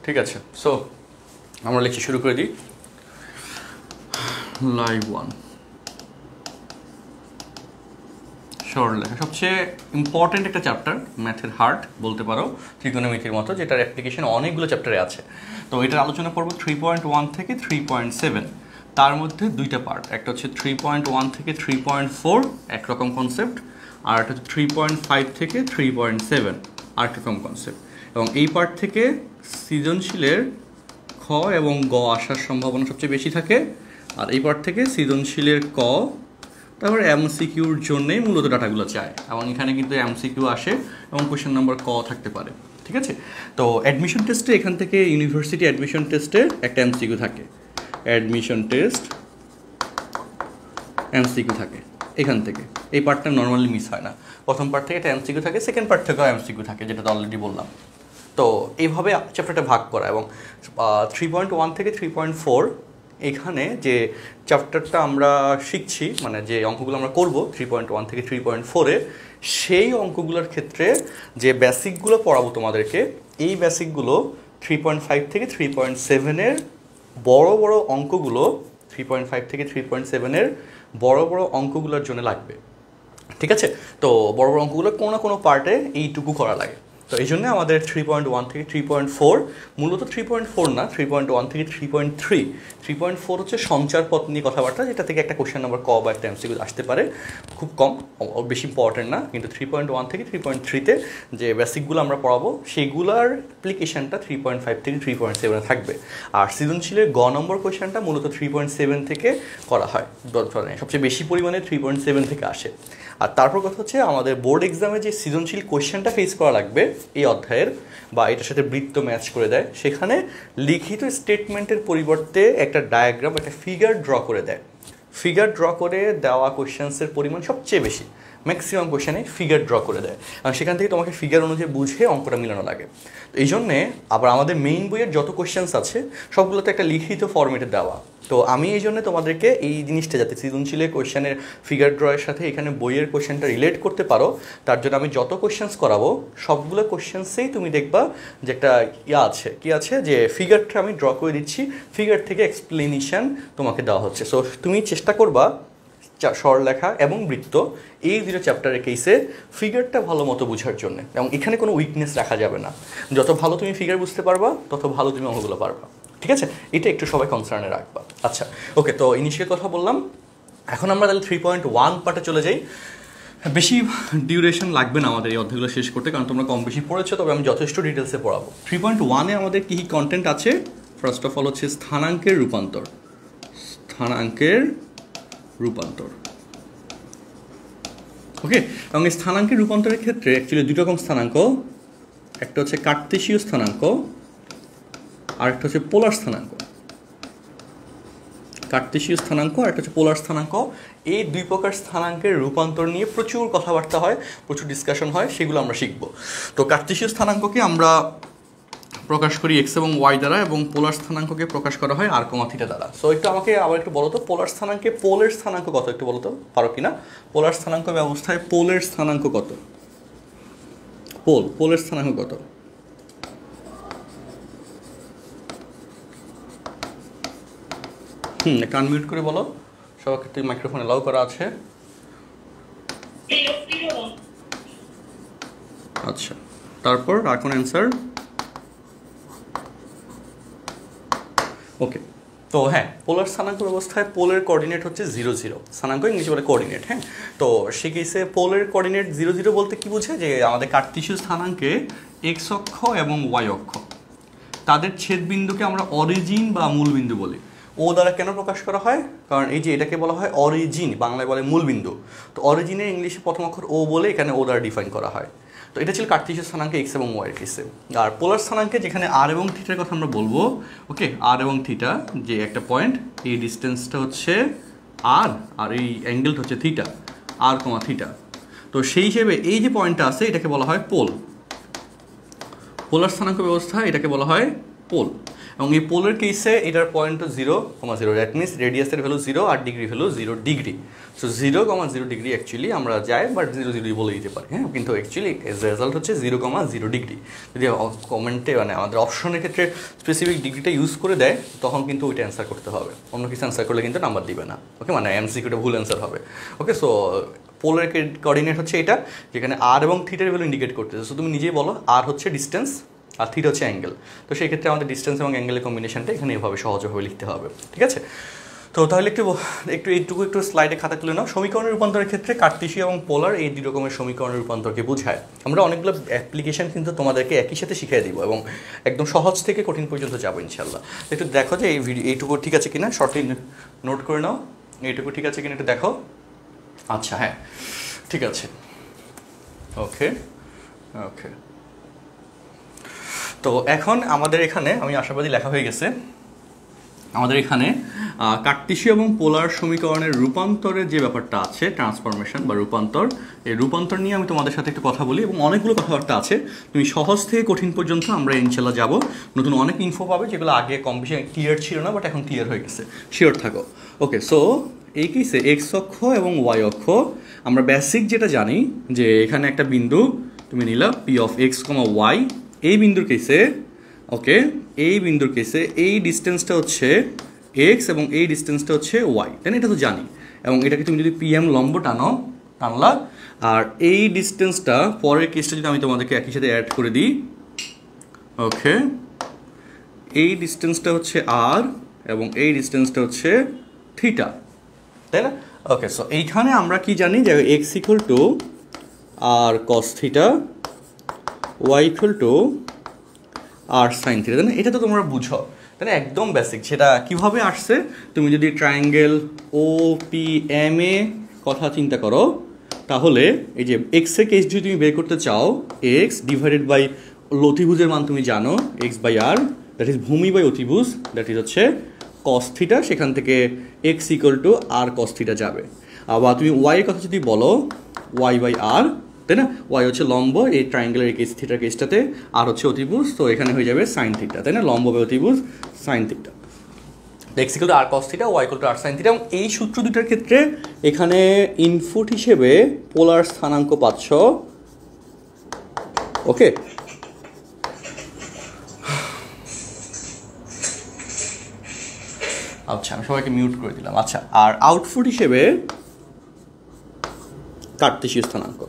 ঠিক আছে, সো আমরা লেকচার শুরু করে দিই। লাইভ 1 সরলরেখা সবচেয়ে ইম্পর্টেন্ট একটা চ্যাপ্টার, ম্যাথের হার্ট বলতে পারো, ত্রিকোণমিতির মতো, যেটার অ্যাপ্লিকেশন অনেকগুলো চ্যাপ্টারে আছে। তো এটার আলোচনা করব 3.1 থেকে 3.7। তার মধ্যে দুইটা পার্ট, একটা হচ্ছে 3.1 থেকে 3.4 একরকম কনসেপ্ট, আর একটা হচ্ছে 3.5 থেকে 3.7 আরেকরকম কনসেপ্ট। এবং এই পার্ট থেকে সৃজনশীলের খ এবং গ আসার সম্ভাবনা সবচেয়ে বেশি থাকে, আর এই পার্ট থেকে সৃজনশীলের ক, তারপর এমসিকিউর জন্যই মূলত ডাটাগুলো চায়। এবং এখানে কিন্তু এমসিকিউ আসে এবং কোয়েশ্চেন নাম্বার ক থাকতে পারে। ঠিক আছে, তো অ্যাডমিশন টেস্টে এখান থেকে ইউনিভার্সিটি অ্যাডমিশন টেস্টের একটা এমসিকিউ থাকে, অ্যাডমিশন টেস্ট এমসিকিউ থাকে এখান থেকে। এই পার্টটা নর্মালি মিস হয় না, প্রথম পার্ট থেকে একটা এমসিকিউ থাকে, সেকেন্ড পার্ট থেকেও এমসিকিউ থাকে, যেটা তো অলরেডি বললাম। তো এইভাবে চ্যাপ্টারটা ভাগ করা। এবং 3.1 থেকে 3.4 এখানে যে চ্যাপ্টারটা আমরা শিখছি, মানে যে অঙ্কগুলো আমরা করব 3.1 থেকে 3.4-এ, সেই অঙ্কগুলোর ক্ষেত্রে যে বেসিকগুলো পড়াবো তোমাদেরকে, এই বেসিকগুলো 3.5 থেকে 3.7-এর বড় বড় অঙ্কগুলো, 3.5 থেকে 3.7-এর বড় বড় অঙ্কগুলোর জন্য লাগবে। ঠিক আছে, তো বড় বড় অঙ্কগুলো কোনো না কোনো পার্টে এইটুকু করা লাগে। তো এই জন্য আমাদের 3.1 থেকে 3.4, মূলত 3.4 না, 3.1 থেকে 3.3। 3.4 হচ্ছে সঞ্চার পথ নিয়ে কথাবার্তা, যেটা থেকে একটা কোশ্চেন নাম্বার ক বা একটা এমসিকিউ আসতে পারে, খুব কম, বেশি ইম্পর্টেন্ট না। কিন্তু 3.1 থেকে 3.3-তে যে বেসিকগুলো আমরা পড়াবো, সেগুলোর অ্যাপ্লিকেশানটা 3.5 থেকে 3.7 থাকবে। আর সৃজনশীলের গ নম্বর কোশ্চেনটা মূলত 3.7 থেকে করা হয়, সবচেয়ে বেশি পরিমাণে 3.7 থেকে আসে। আর তারপর কথা হচ্ছে, আমাদের বোর্ড এক্সামে যে সৃজনশীল কোয়েশ্চেনটা ফেস করা লাগবে এই অধ্যায়ের, বা এটার সাথে বৃত্ত ম্যাচ করে দেয়, সেখানে লিখিত স্টেটমেন্টের পরিবর্তে একটা ডায়াগ্রাম, একটা ফিগার ড্র করে দেয়। ফিগার ড্র করে দেওয়া কোয়েশ্চেন্সের পরিমাণ সবচেয়ে বেশি, ম্যাক্সিমাম কোয়েশ্চেনে ফিগার ড্র করে দেয়, আর সেখান থেকে তোমাকে ফিগার অনুযায়ী বুঝে অঙ্কটা মিলানো লাগে। তো এই জন্যে আবার আমাদের মেইন বইয়ের যত কোয়েশ্চেন্স আছে সবগুলোতে একটা লিখিত ফরম্যাটে দেওয়া। তো আমি এই জন্য তোমাদেরকে এই জিনিসটা, যাতে সৃজনশীলের কোয়েশ্চেনের ফিগার ড্রয়ের সাথে এখানে বইয়ের কোয়েশ্চেনটা রিলেট করতে পারো, তার জন্য আমি যত কোয়েশ্চেন্স করাবো সবগুলো কোয়েশ্চেন্সেই তুমি দেখবা যে একটা আছে, কি আছে, যে ফিগারটা আমি ড্র করে দিচ্ছি, ফিগার থেকে এক্সপ্লেনেশন তোমাকে দেওয়া হচ্ছে। সো তুমি চেষ্টা করবা সরলরেখা এবং বৃত্ত, এই দুটো চ্যাপ্টারের কেসে ফিগারটা ভালো মতো বোঝার জন্য। এবং এখানে কোনো উইকনেস রাখা যাবে না, যত ভালো তুমি ফিগার বুঝতে পারবা তত ভালো তুমি অঙ্কগুলো পারবা। ঠিক আছে, এটা একটু সবাই কনসার্নে রাখবা। আচ্ছা, ওকে, তো ইনিশিয়াল কথা বললাম, এখন আমরা তাহলে 3.1 পার্টে চলে যাই। বেশি ডিউরেশন লাগবে না আমাদের এই অধ্যায়গুলো শেষ করতে, কারণ তোমরা কম বেশি পড়েছো, তবে আমি যথেষ্ট ডিটেলসে পড়াবো। 3.1-এ আমাদের কী কী কন্টেন্ট আছে? ফার্স্ট অফ অল হচ্ছে স্থানাঙ্কের রূপান্তর। স্থানাঙ্কের রূপান্তর, ওকে। এবং এই স্থানাঙ্কের রূপান্তরের ক্ষেত্রে অ্যাকচুয়ালি দুই রকম স্থানাঙ্ক, একটা হচ্ছে কার্তেশীয় স্থানাঙ্ক আর একটা হচ্ছে পোলার স্থানাঙ্ক। কার্তেশীয় স্থানাঙ্ক আর একটা হচ্ছে পোলার স্থানাঙ্ক। এই দুই প্রকার স্থানাঙ্কের রূপান্তর নিয়ে প্রচুর কথাবার্তা হয়, প্রচুর ডিসকাশন হয়, সেগুলো আমরা শিখব। তো কার্তেশীয় স্থানাঙ্ককে আমরা প্রকাশ করি এক্স এবং ওয়াই দ্বারা, এবং পোলার স্থানাঙ্ককে প্রকাশ করা হয় আর কমা থিটা দ্বারা। সো একটু আমাকে আবার একটু বলো তো, পোলার স্থানাঙ্কে পোলের স্থানাঙ্ক কত, একটু বলো তো, পারো কি না? পোলার স্থানাঙ্ক ব্যবস্থায় পোলের স্থানাঙ্ক কত? পোলের স্থানাঙ্ক কত? একটা আনমিউট করে বলো, সবাইকে তুই মাইক্রোফোন অ্যালাউ করা আছে। আচ্ছা, তারপর আর কোন অ্যান্সার? ওকে, তো হ্যাঁ, পোলার স্থানাঙ্ক ব্যবস্থায় পোলের কোঅর্ডিনেট হচ্ছে 0, 0। স্থানাঙ্ক ইংলিশে বলে কোঅর্ডিনেট। হ্যাঁ, তো সে কেসে পোলের কোঅর্ডিনেট 0, 0 বলতে কি বোঝে? যে আমাদের কার্তেশীয় স্থানাঙ্কে এক্স অক্ষ এবং ওয়াই অক্ষ, তাদের ছেদবিন্দুকে আমরা অরিজিন বা মূলবিন্দু বলি। ও দ্বারা কেন প্রকাশ করা হয়? কারণ এই যে এটাকে বলা হয় অরিজিন, বাংলায় বলে মূলবিন্দু। তো অরিজিনের ইংলিশে প্রথম অক্ষর ও বলে এখানে ও দ্বারা ডিফাইন করা হয়। তো এটা ছিল কার্তেশীয় স্থানাঙ্কে এক্স এবং ওয়াইয়ের কেসে। আর পোলার স্থানাঙ্কে যেখানে আর এবং থিটার কথা আমরা বলবো, ওকে, আর এবং থিটা যে একটা পয়েন্ট, এই ডিস্টেন্সটা হচ্ছে আর, আর এই অ্যাঙ্গেলটা হচ্ছে থিটা, আর কমা থিটা। তো সেই হিসেবে এই যে পয়েন্টটা আছে এটাকে বলা হয় পোল। পোলার স্থানাঙ্ক ব্যবস্থা এটাকে বলা হয় পোল, এবং এই পোলের কেসে এটার পয়েন্ট 0, 0, দ্যাট মিনস রেডিয়াসের ভ্যালু 0 আর degree value 0 degree. So 0, 0 degree actually আমরা যাই বাট 0, 0 বলে দিতে পারি, হ্যাঁ, কিন্তু অ্যাকচুয়ালি রেজাল্ট হচ্ছে 0, 0 ডিগ্রি। যদি কমেন্টে মানে আমাদের অপশনের ক্ষেত্রে স্পেসিফিক ডিগ্রিটা ইউজ করে দেয় তখন কিন্তু ওইটা অ্যান্সার করতে হবে, অন্য কিছু অ্যান্সার করলে কিন্তু নাম্বার দিবে না। ওকে, মানে এমসিকিউটা ভুল অ্যান্সার হবে। ওকে, সো পোলার কোঅর্ডিনেট হচ্ছে এটা, যেখানে আর এবং থিটার ভ্যালু ইন্ডিকেট করতেছে। সো তুমি নিজেই বলো আর হচ্ছে ডিস্টেন্স আর থিটা হচ্ছে অ্যাঙ্গেল। তো সেই ক্ষেত্রে আমাদের ডিস্টেন্স এবং অ্যাঙ্গেলের কম্বিনেশনটা এখানে এভাবে সহজভাবে লিখতে হবে, ঠিক আছে? তো তাহলে একটু স্লাইডে খাতা তুলে নাও। সমীকরণের রূপান্তরের ক্ষেত্রে কার্টেসীয় এবং পোলার এই দুই রকমের সমীকরণের রূপান্তরকে বোঝায়। আমরা অনেকগুলো অ্যাপ্লিকেশন কিন্তু তোমাদেরকে একই সাথে শিখিয়ে দিব এবং একদম সহজ থেকে কঠিন পর্যন্ত যাবো ইনশাল্লাহ। একটু দেখো যে এইটুকু ঠিক আছে কিনা, শর্টলি নোট করে নাও। এইটুকু ঠিক আছে কিনা একটু দেখো। আচ্ছা, হ্যাঁ ঠিক আছে, ওকে ওকে। তো এখন আমাদের এখানে, আমি আশাবাদী লেখা হয়ে গেছে, আমাদের এখানে কার্টেসীয় এবং পোলার সমীকরণের রূপান্তরের যে ব্যাপারটা আছে, ট্রান্সফরমেশন বা রূপান্তর, এই রূপান্তর নিয়ে আমি তোমাদের সাথে একটু কথা বলি এবং অনেকগুলো কথাবার্তা আছে। তুমি সহজ থেকে কঠিন পর্যন্ত আমরা ইনশাল্লাহ যাব। নতুন অনেক ইনফো পাবে যেগুলো আগে কম বেশি ক্লিয়ার ছিল না, বাট এখন ক্লিয়ার হয়ে গেছে, শিওর থাকো। ওকে, সো এই কেসে এক্স অক্ষ এবং ওয়াই অক্ষ আমরা বেসিক যেটা জানি যে এখানে একটা বিন্দু তুমি নিলা P of X comma Y, এই বিন্দুর কেসে, ওকে, এই বিন্দুর কেসে এই ডিস্টেন্সটা হচ্ছে এক্স এবং এই ডিস্টেন্সটা হচ্ছে ওয়াই, তাই না? এটা তো জানি। এবং এটাকে তুমি যদি পিএম লম্ব টানলা, আর এই ডিস্টেন্সটা পরের কেসটা যদি আমি তোমাদেরকে একই সাথে অ্যাড করে দিই, ওকে, এই ডিস্টেন্সটা হচ্ছে আর এবং এই ডিস্টেন্সটা হচ্ছে থিটা, তাই না? ওকে, সো এইখানে আমরা কি জানি যে x equal to R cos theta, Y equal to R sine theta, তাই না? এটা তো তোমরা বুঝো, তাই না? একদম বেসিক। সেটা কিভাবে আসছে, তুমি যদি triangle O P M A কথা চিন্তা করো, তাহলে এই যে এক্স এর কেস যদি তুমি বের করতে চাও, এক্স ডিভাইডেড বাই অতিভুজের মান তুমি জানো X by R, that is ভূমি বাই অতিভুজ, দ্যাট ইজ হচ্ছে কস থিটা, সেখান থেকে X equal to R cos theta যাবে। আবার তুমি ওয়াই এর কথা যদি বলো, ওয়াই বাই আর, তাই না? ওয়াই হচ্ছে লম্ব এই ট্রায়াঙ্গেলের কেস থিটার কেসটাতে, আর হচ্ছে অতিভুজ, তো এখানে হয়ে যাবে সাইন থিটা, তাই না? লম্ব বাই অতিভুজ sine theta, X equal to R cos theta, Y equal to R sine theta. এবং এই সূত্র দুটার ক্ষেত্রে এখানে ইনপুট হিসেবে পোলার স্থানাঙ্ক পাচ্ছ, ওকে। আচ্ছা, আমি সবাইকে মিউট করে দিলাম। আচ্ছা, আর আউটপুট হিসেবে কার্টেসীয় স্থানাঙ্ক,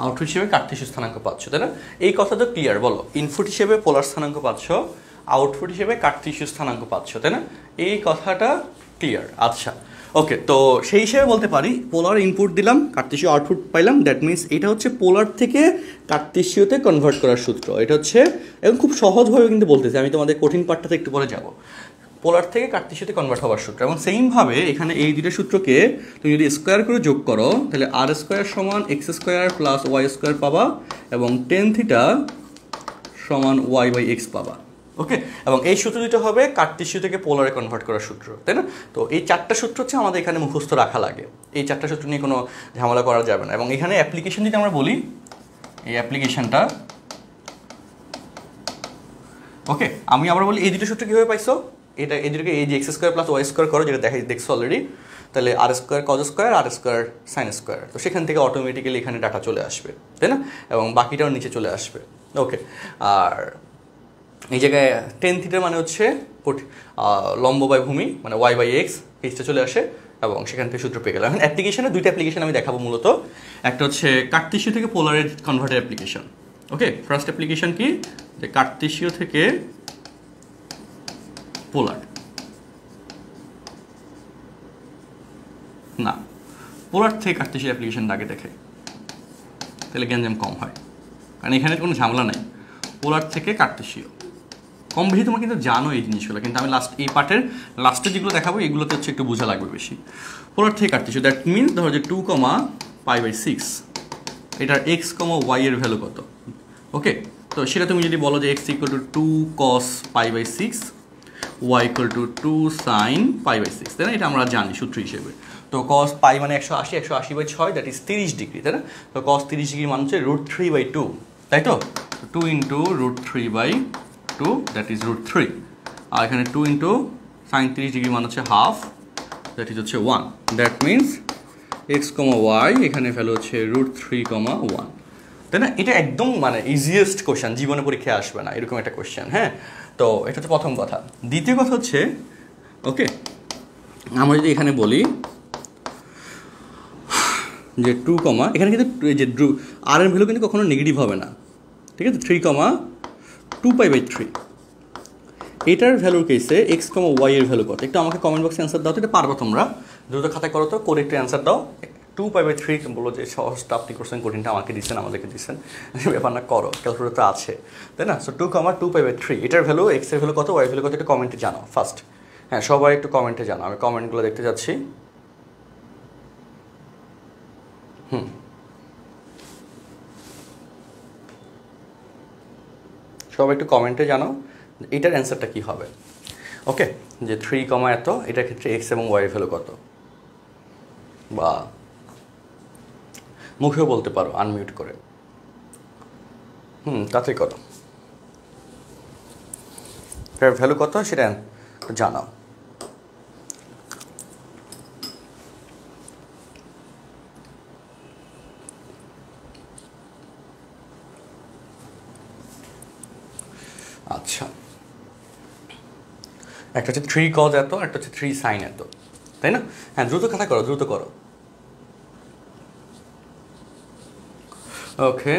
আউটপুট হিসেবে কার্টেসীয় স্থানাঙ্ক পাচ্ছ, তাই না? এই কথা তো ক্লিয়ার, বলো। ইনপুট হিসেবে পোলার স্থানাঙ্ক পাচ্ছ, আউটপুট হিসেবে কার্টেসীয় স্থানাঙ্ক পাচ্ছ, তাই না? এই কথাটা ক্লিয়ার। আচ্ছা, ওকে, তো সেই হিসেবে বলতে পারি পোলার ইনপুট দিলাম, কার্টেসীয় আউটপুট পাইলাম, দ্যাট মিনস এটা হচ্ছে পোলার থেকে কার্টেসীয়তে কনভার্ট করার সূত্র। এটা হচ্ছে, এবং খুব সহজভাবে কিন্তু বলতেছি, আমি তোমাদের কঠিন পার্টটাতে একটু পরে যাব। পোলার থেকে কার্টেসীয়তে কনভার্ট হওয়ার সূত্র, এবং সেইমভাবে এখানে এই দুটো সূত্রকে তুমি যদি স্কোয়ার করে যোগ করো, তাহলে আর স্কোয়ার সমান X square plus Y square পাবা, এবং টেন থিটা সমান ওয়াই বাই এক্স পাবা, ওকে। এবং এই সূত্র দুটো হবে কার্টেসীয় থেকে পোলারে কনভার্ট করার সূত্র, তাই না? তো এই চারটা সূত্র হচ্ছে আমাদের এখানে মুখস্থ রাখা লাগে, এই চারটা সূত্র নিয়ে কোনো ঝামেলা করা যাবে না। এবং এখানে অ্যাপ্লিকেশন যদি আমরা বলি, এই অ্যাপ্লিকেশনটা, ওকে, আমি আবার বলি এই দুটো সূত্র কীভাবে পাইছো, এটা এই দুটোকে এই যে X square plus Y square করো, যেটা দেখছো অলরেডি, তাহলে R square cos square R square sine square, তো সেখান থেকে অটোমেটিক্যালি এখানে ডাটা চলে আসবে, তাই না? এবং বাকিটাও নিচে চলে আসবে, ওকে। আর এই জায়গায় টেন থিটার মানে হচ্ছে লম্ব বাই ভূমি, মানে ওয়াই বাই এক্স, কেসটা চলে আসে, এবং সেখান থেকে সূত্র পেয়ে গেলাম। এখন অ্যাপ্লিকেশনে দুইটা অ্যাপ্লিকেশন আমি দেখাবো মূলত। একটা হচ্ছে কার্টেসীয় থেকে পোলারের কনভার্টের অ্যাপ্লিকেশন, ওকে। ফার্স্ট অ্যাপ্লিকেশন কি, যে কার্টেসীয় থেকে পোলার, না, পোলার থেকে কার্টেসীয় অ্যাপ্লিকেশন আগে দেখে, তাহলে গ্যাঞ্জাম কম হয়, কারণ এখানে কোনো ঝামেলা নাই। পোলার থেকে কার্টেসীয় কম বেশি তোমরা কিন্তু জানো এই জিনিসগুলো, কিন্তু আমি এই পার্টের লাস্টে যেগুলো দেখাবো এগুলোতে হচ্ছে একটু বোঝা লাগবে বেশি। পোলার থেকে কার্টেসীয়, দ্যাট মিনস ধরো যে 2,π/6, এটার এক্স কমা ওয়াই এর ভ্যালু কত, ওকে। তো সেটা তুমি যদি বলো যে x equal to 2 cos π/6, y equal to 2 sin π/6, তাই না? এটা আমরা জানি সূত্র হিসেবে। তো তো cos পাই মানে 180, 180/6, দ্যাট ইজ 30 ডিগ্রি, তাই না? তো cos 30 ডিগ্রি মান হচ্ছে √3/2, তাই তো? 2 ইন্টু √3/2, দ্যাট ইজ √3। আর এখানে 2 ইন্টু sin 30 ডিগ্রি মান হচ্ছে হাফ, দ্যাট ইজ হচ্ছে 1। দ্যাট মিনস x, y এখানে ভ্যালু হচ্ছে √3, 1, তাই না? এটা একদম মানে ইজিয়েস্ট কোয়েশ্চেন, জীবনে পরীক্ষায় আসবে না এরকম একটা কোয়েশ্চেন। হ্যাঁ, তো এটা হচ্ছে প্রথম কথা। দ্বিতীয় কথা হচ্ছে, ওকে, আমরা যদি এখানে বলি যে 2, এখানে কিন্তু যে আর এর ভ্যালু কিন্তু কখনো নেগেটিভ হবে না, ঠিক আছে? 3, 2π/3 এটার ভ্যালুর কেসে x, y এর ভ্যালু কত? একটু আমাকে কমেন্ট বক্সে অ্যান্সার দাও তো, এটা পারবো তোমরা, দ্রুত খাতায় করো তো, করে একটু অ্যান্সার দাও। 2π/3 বলো যে সহজটা আপনি করছেন, কঠিনটা আমাকে দিচ্ছেন, আমাদেরকে দিচ্ছেন, ব্যাপার না, করো, ক্যালকুলেটর তো আছে, তাই না? সো 2, 2π/3 এটার ভ্যালু, x এর ভ্যালু কত, y এর ভ্যালু কত, একটু কমেন্টে জানাও ফার্স্ট। হ্যাঁ, সবাই একটু কমেন্টে জানাও, আমি কমেন্টগুলো দেখতে যাচ্ছি। সবাই একটু কমেন্টে জানাও এটার অ্যান্সারটা কী হবে। ওকে, যে 3, এত, এটার ক্ষেত্রে x এবং y এর ভ্যালু কত, বা মুখেও বলতে পারো আনমিউট করে। তাতেই করো, এটার ভ্যালু কত সেটা জানাও। আচ্ছা, একটা হচ্ছে 3 cos এত, একটা হচ্ছে 3 sin এত, তাই না? হ্যাঁ, দ্রুত খাতা করো, দ্রুত করো। ওকে,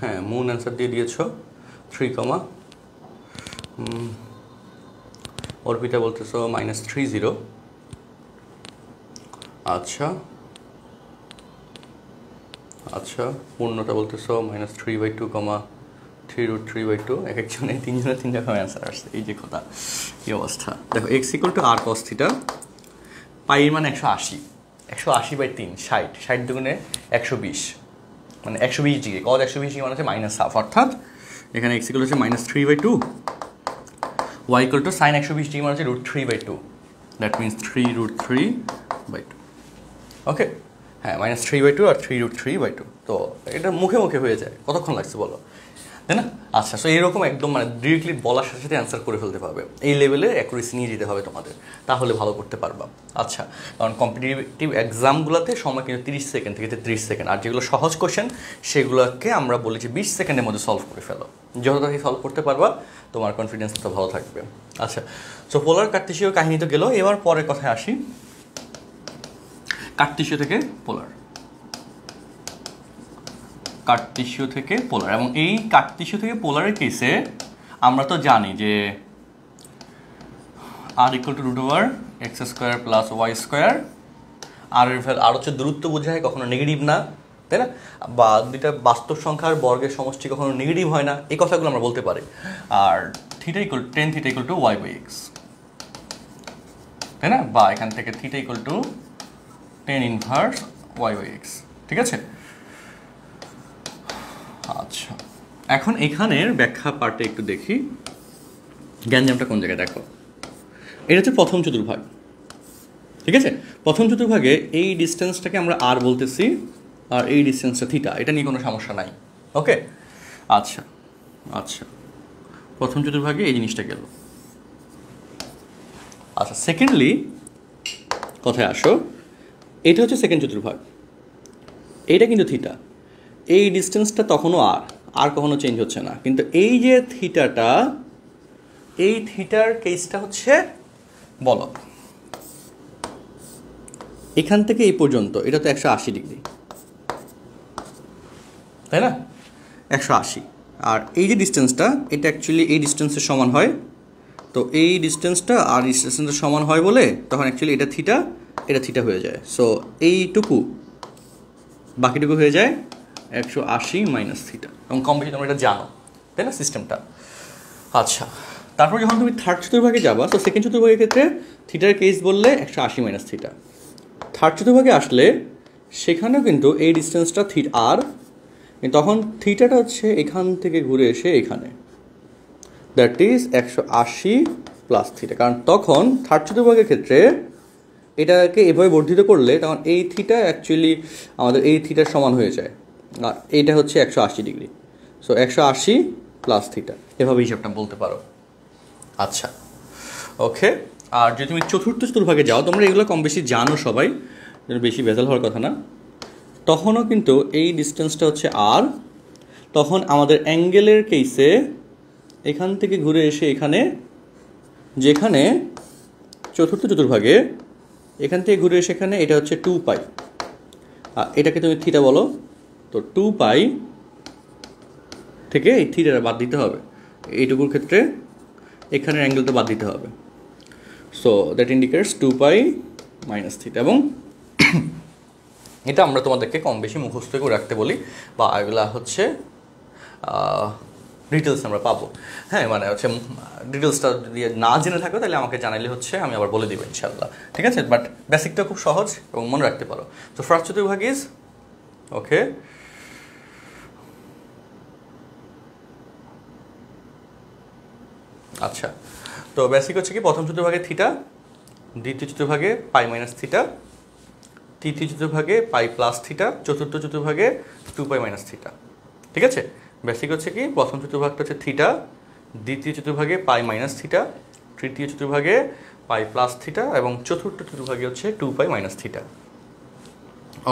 হ্যাঁ, মুন অ্যান্সার দিয়ে দিয়েছো 3, অর্পিতা বলতেছো -30। আচ্ছা আচ্ছা, পূর্ণতা বলতেছো -3/2, 3√3/2। এক একজনে তিনজনের 3 রকম অ্যান্সার আসছে, এই যে কথা, কী অবস্থা। দেখো x = r cos θ, পাই এর মান 180, 180/3, 60, 60 দুগুণে 120, মানে 120 ডিগ্রি, cos 120 ডিগ্রি মানে হচ্ছে -হাফ, অর্থাৎ এখানে x হচ্ছে -3/2, y sin 120 ডিগ্রি মানে হচ্ছে √3/2, দ্যাট মিনস 3√3/2। ওকে, হ্যাঁ, -3/2 আর 3√3/2। তো এটা মুখে মুখে হয়ে যায়, কতক্ষণ লাগছে বলো, তাই না? আচ্ছা, সো এইরকম একদম মানে ডিরেক্টলি বলার সাথে সাথে অ্যান্সার করে ফেলতে পারবে, এই লেভেলে অ্যাকুরেসি নিয়ে যেতে হবে তোমাদের, তাহলে ভালো করতে পারবা। আচ্ছা, কারণ কম্পিটিটিভ এক্সামগুলোতে সময় কিন্তু 30 সেকেন্ড থেকে 30 সেকেন্ড, আর যেগুলো সহজ কোশ্চেন সেগুলোকে আমরা বলি যে 20 সেকেন্ডের মধ্যে সলভ করে ফেলো। যত তাড়াতাড়ি সলভ করতে পারবা তোমার কনফিডেন্স তো ভালো থাকবে। আচ্ছা, সো পোলার কার্টেসীয় কাহিনী তো গেল, এবার পরের কথায় আসি, কার্টেসীয় থেকে পোলার, কার্টেসীয় থেকে পোলার। এবং এই কার্টেসীয় থেকে পোলারের কেসে আমরা তো জানি যে r = √x² + y², আর এর ভ্যালু আর হচ্ছে দূরত্ব বোঝায়, কখনো নেগেটিভ না, তাই না? বা দুইটা বাস্তব সংখ্যার বর্গের সমষ্টি কখনো নেগেটিভ হয় না, এই কথাগুলো আমরা বলতে পারি। আর tan θ = y/x, তাই না? বা এখান থেকে θ = tan ইনভার্স y/x, ঠিক আছে? আচ্ছা, এখন এখানের ব্যাখ্যা পার্টে একটু দেখি, গ্যাঞ্জামটা কোন জায়গায় দেখো। এটা হচ্ছে প্রথম চতুর্ভাগ, ঠিক আছে? প্রথম চতুর্ভাগে এই ডিস্টেন্সটাকে আমরা আর বলতেছি, আর এই ডিস্টেন্সটা থিটা, এটা নিয়ে কোনো সমস্যা নাই। ওকে, আচ্ছা আচ্ছা, প্রথম চতুর্ভাগে এই জিনিসটা গেল। আচ্ছা, সেকেন্ডলি কথায় আসো, এটা হচ্ছে সেকেন্ড চতুর্ভাগ, এইটা কিন্তু থিটা, এই ডিস্টেন্সটা তখনও আর কখনো চেঞ্জ হচ্ছে না, কিন্তু এই যে থিটাটা, এই থিটার কেসটা হচ্ছে, বলো, এখান থেকে এই পর্যন্ত এটা তো 180 ডিগ্রি, তাই না? 180, আর এই যে ডিস্টেন্সটা, এটা অ্যাকচুয়ালি এই ডিস্টেন্সের সমান হয়। তো এই ডিস্টেন্সটা আর ডিস্টেন্সের সমান হয় বলে তখন অ্যাকচুয়ালি এটা থিটা হয়ে যায়। সো এইটুকু বাকিটুকু হয়ে যায় 180 - θ, এবং কম বেশি তোমরা এটা জানো, তাই না, সিস্টেমটা। আচ্ছা, তারপর যখন তুমি থার্ড চতুর্ভাগে যাবা, তো সেকেন্ড চতুর্ভাগের ক্ষেত্রে থিটার কেস বললে 180 - θ। থার্ড চতুর্ভাগে আসলে সেখানেও কিন্তু এই ডিস্টেন্সটা আর, তখন থিটাটা হচ্ছে এখান থেকে ঘুরে এসে এখানে, দ্যাট ইজ 180 + θ, কারণ তখন থার্ড চতুর্ভাগের ক্ষেত্রে এটাকে এভাবে বর্ধিত করলে তখন এই থিটা অ্যাকচুয়ালি আমাদের এই থিটার সমান হয়ে যায়, আর এইটা হচ্ছে 180 ডিগ্রি। সো 180 প্লাস থিটা, এভাবে হিসাবটা বলতে পারো। আচ্ছা, ওকে। আর যদি তুমি চতুর্থ চতুর্ভাগে যাও, তোমরা এগুলো কম বেশি জানো সবাই, বেশি ভেজাল হওয়ার কথা না। তখনও কিন্তু এই ডিস্টেন্সটা হচ্ছে আর, তখন আমাদের অ্যাঙ্গেলের কেসে এখান থেকে ঘুরে এসে এখানে, যেখানে চতুর্থ চতুর্ভাগে এখান থেকে ঘুরে এসে এখানে, এটা হচ্ছে 2 পাই, আর এটাকে তুমি থিটা বলো। তো 2 পাই থেকে এই থিটাটা বাদ দিতে হবে, এইটুকুর ক্ষেত্রে এখানের অ্যাঙ্গেলটা বাদ দিতে হবে। So that indicates 2 pi minus theta. এবং এটা আমরা তোমাদেরকে কম বেশি মুখস্থ করে রাখতে বলি, বা এগুলা হচ্ছে ডিটেলস আমরা পাবো। হ্যাঁ, মানে হচ্ছে ডিটেলসটা যদি না জেনে থাকো তাহলে আমাকে জানাইলে হচ্ছে আমি আবার বলে দিব ইনশাল্লাহ, ঠিক আছে। বাট বেসিকটা খুব সহজ এবং মনে রাখতে পারো। তো ফার্স্ট চতুর্ভাগ ইজ ওকে, আচ্ছা। তো বেসিক হচ্ছে কি, প্রথম চতুর্ভাগে থিটা, দ্বিতীয় চতুর্ভাগে পাই মাইনাস থিটা, তৃতীয় চতুর্ভাগে পাই প্লাস থিটা, চতুর্থ চতুর্ভাগে 2 পাই মাইনাস থিটা, ঠিক আছে। বেসিক হচ্ছে কি, প্রথম চতুর্ভাগটা হচ্ছে থিটা, দ্বিতীয় চতুর্ভাগে পাই মাইনাস থিটা, তৃতীয় চতুর্ভাগে পাই প্লাস থিটা, এবং চতুর্থ চতুর্ভাগে হচ্ছে 2 পাই মাইনাস থিটা।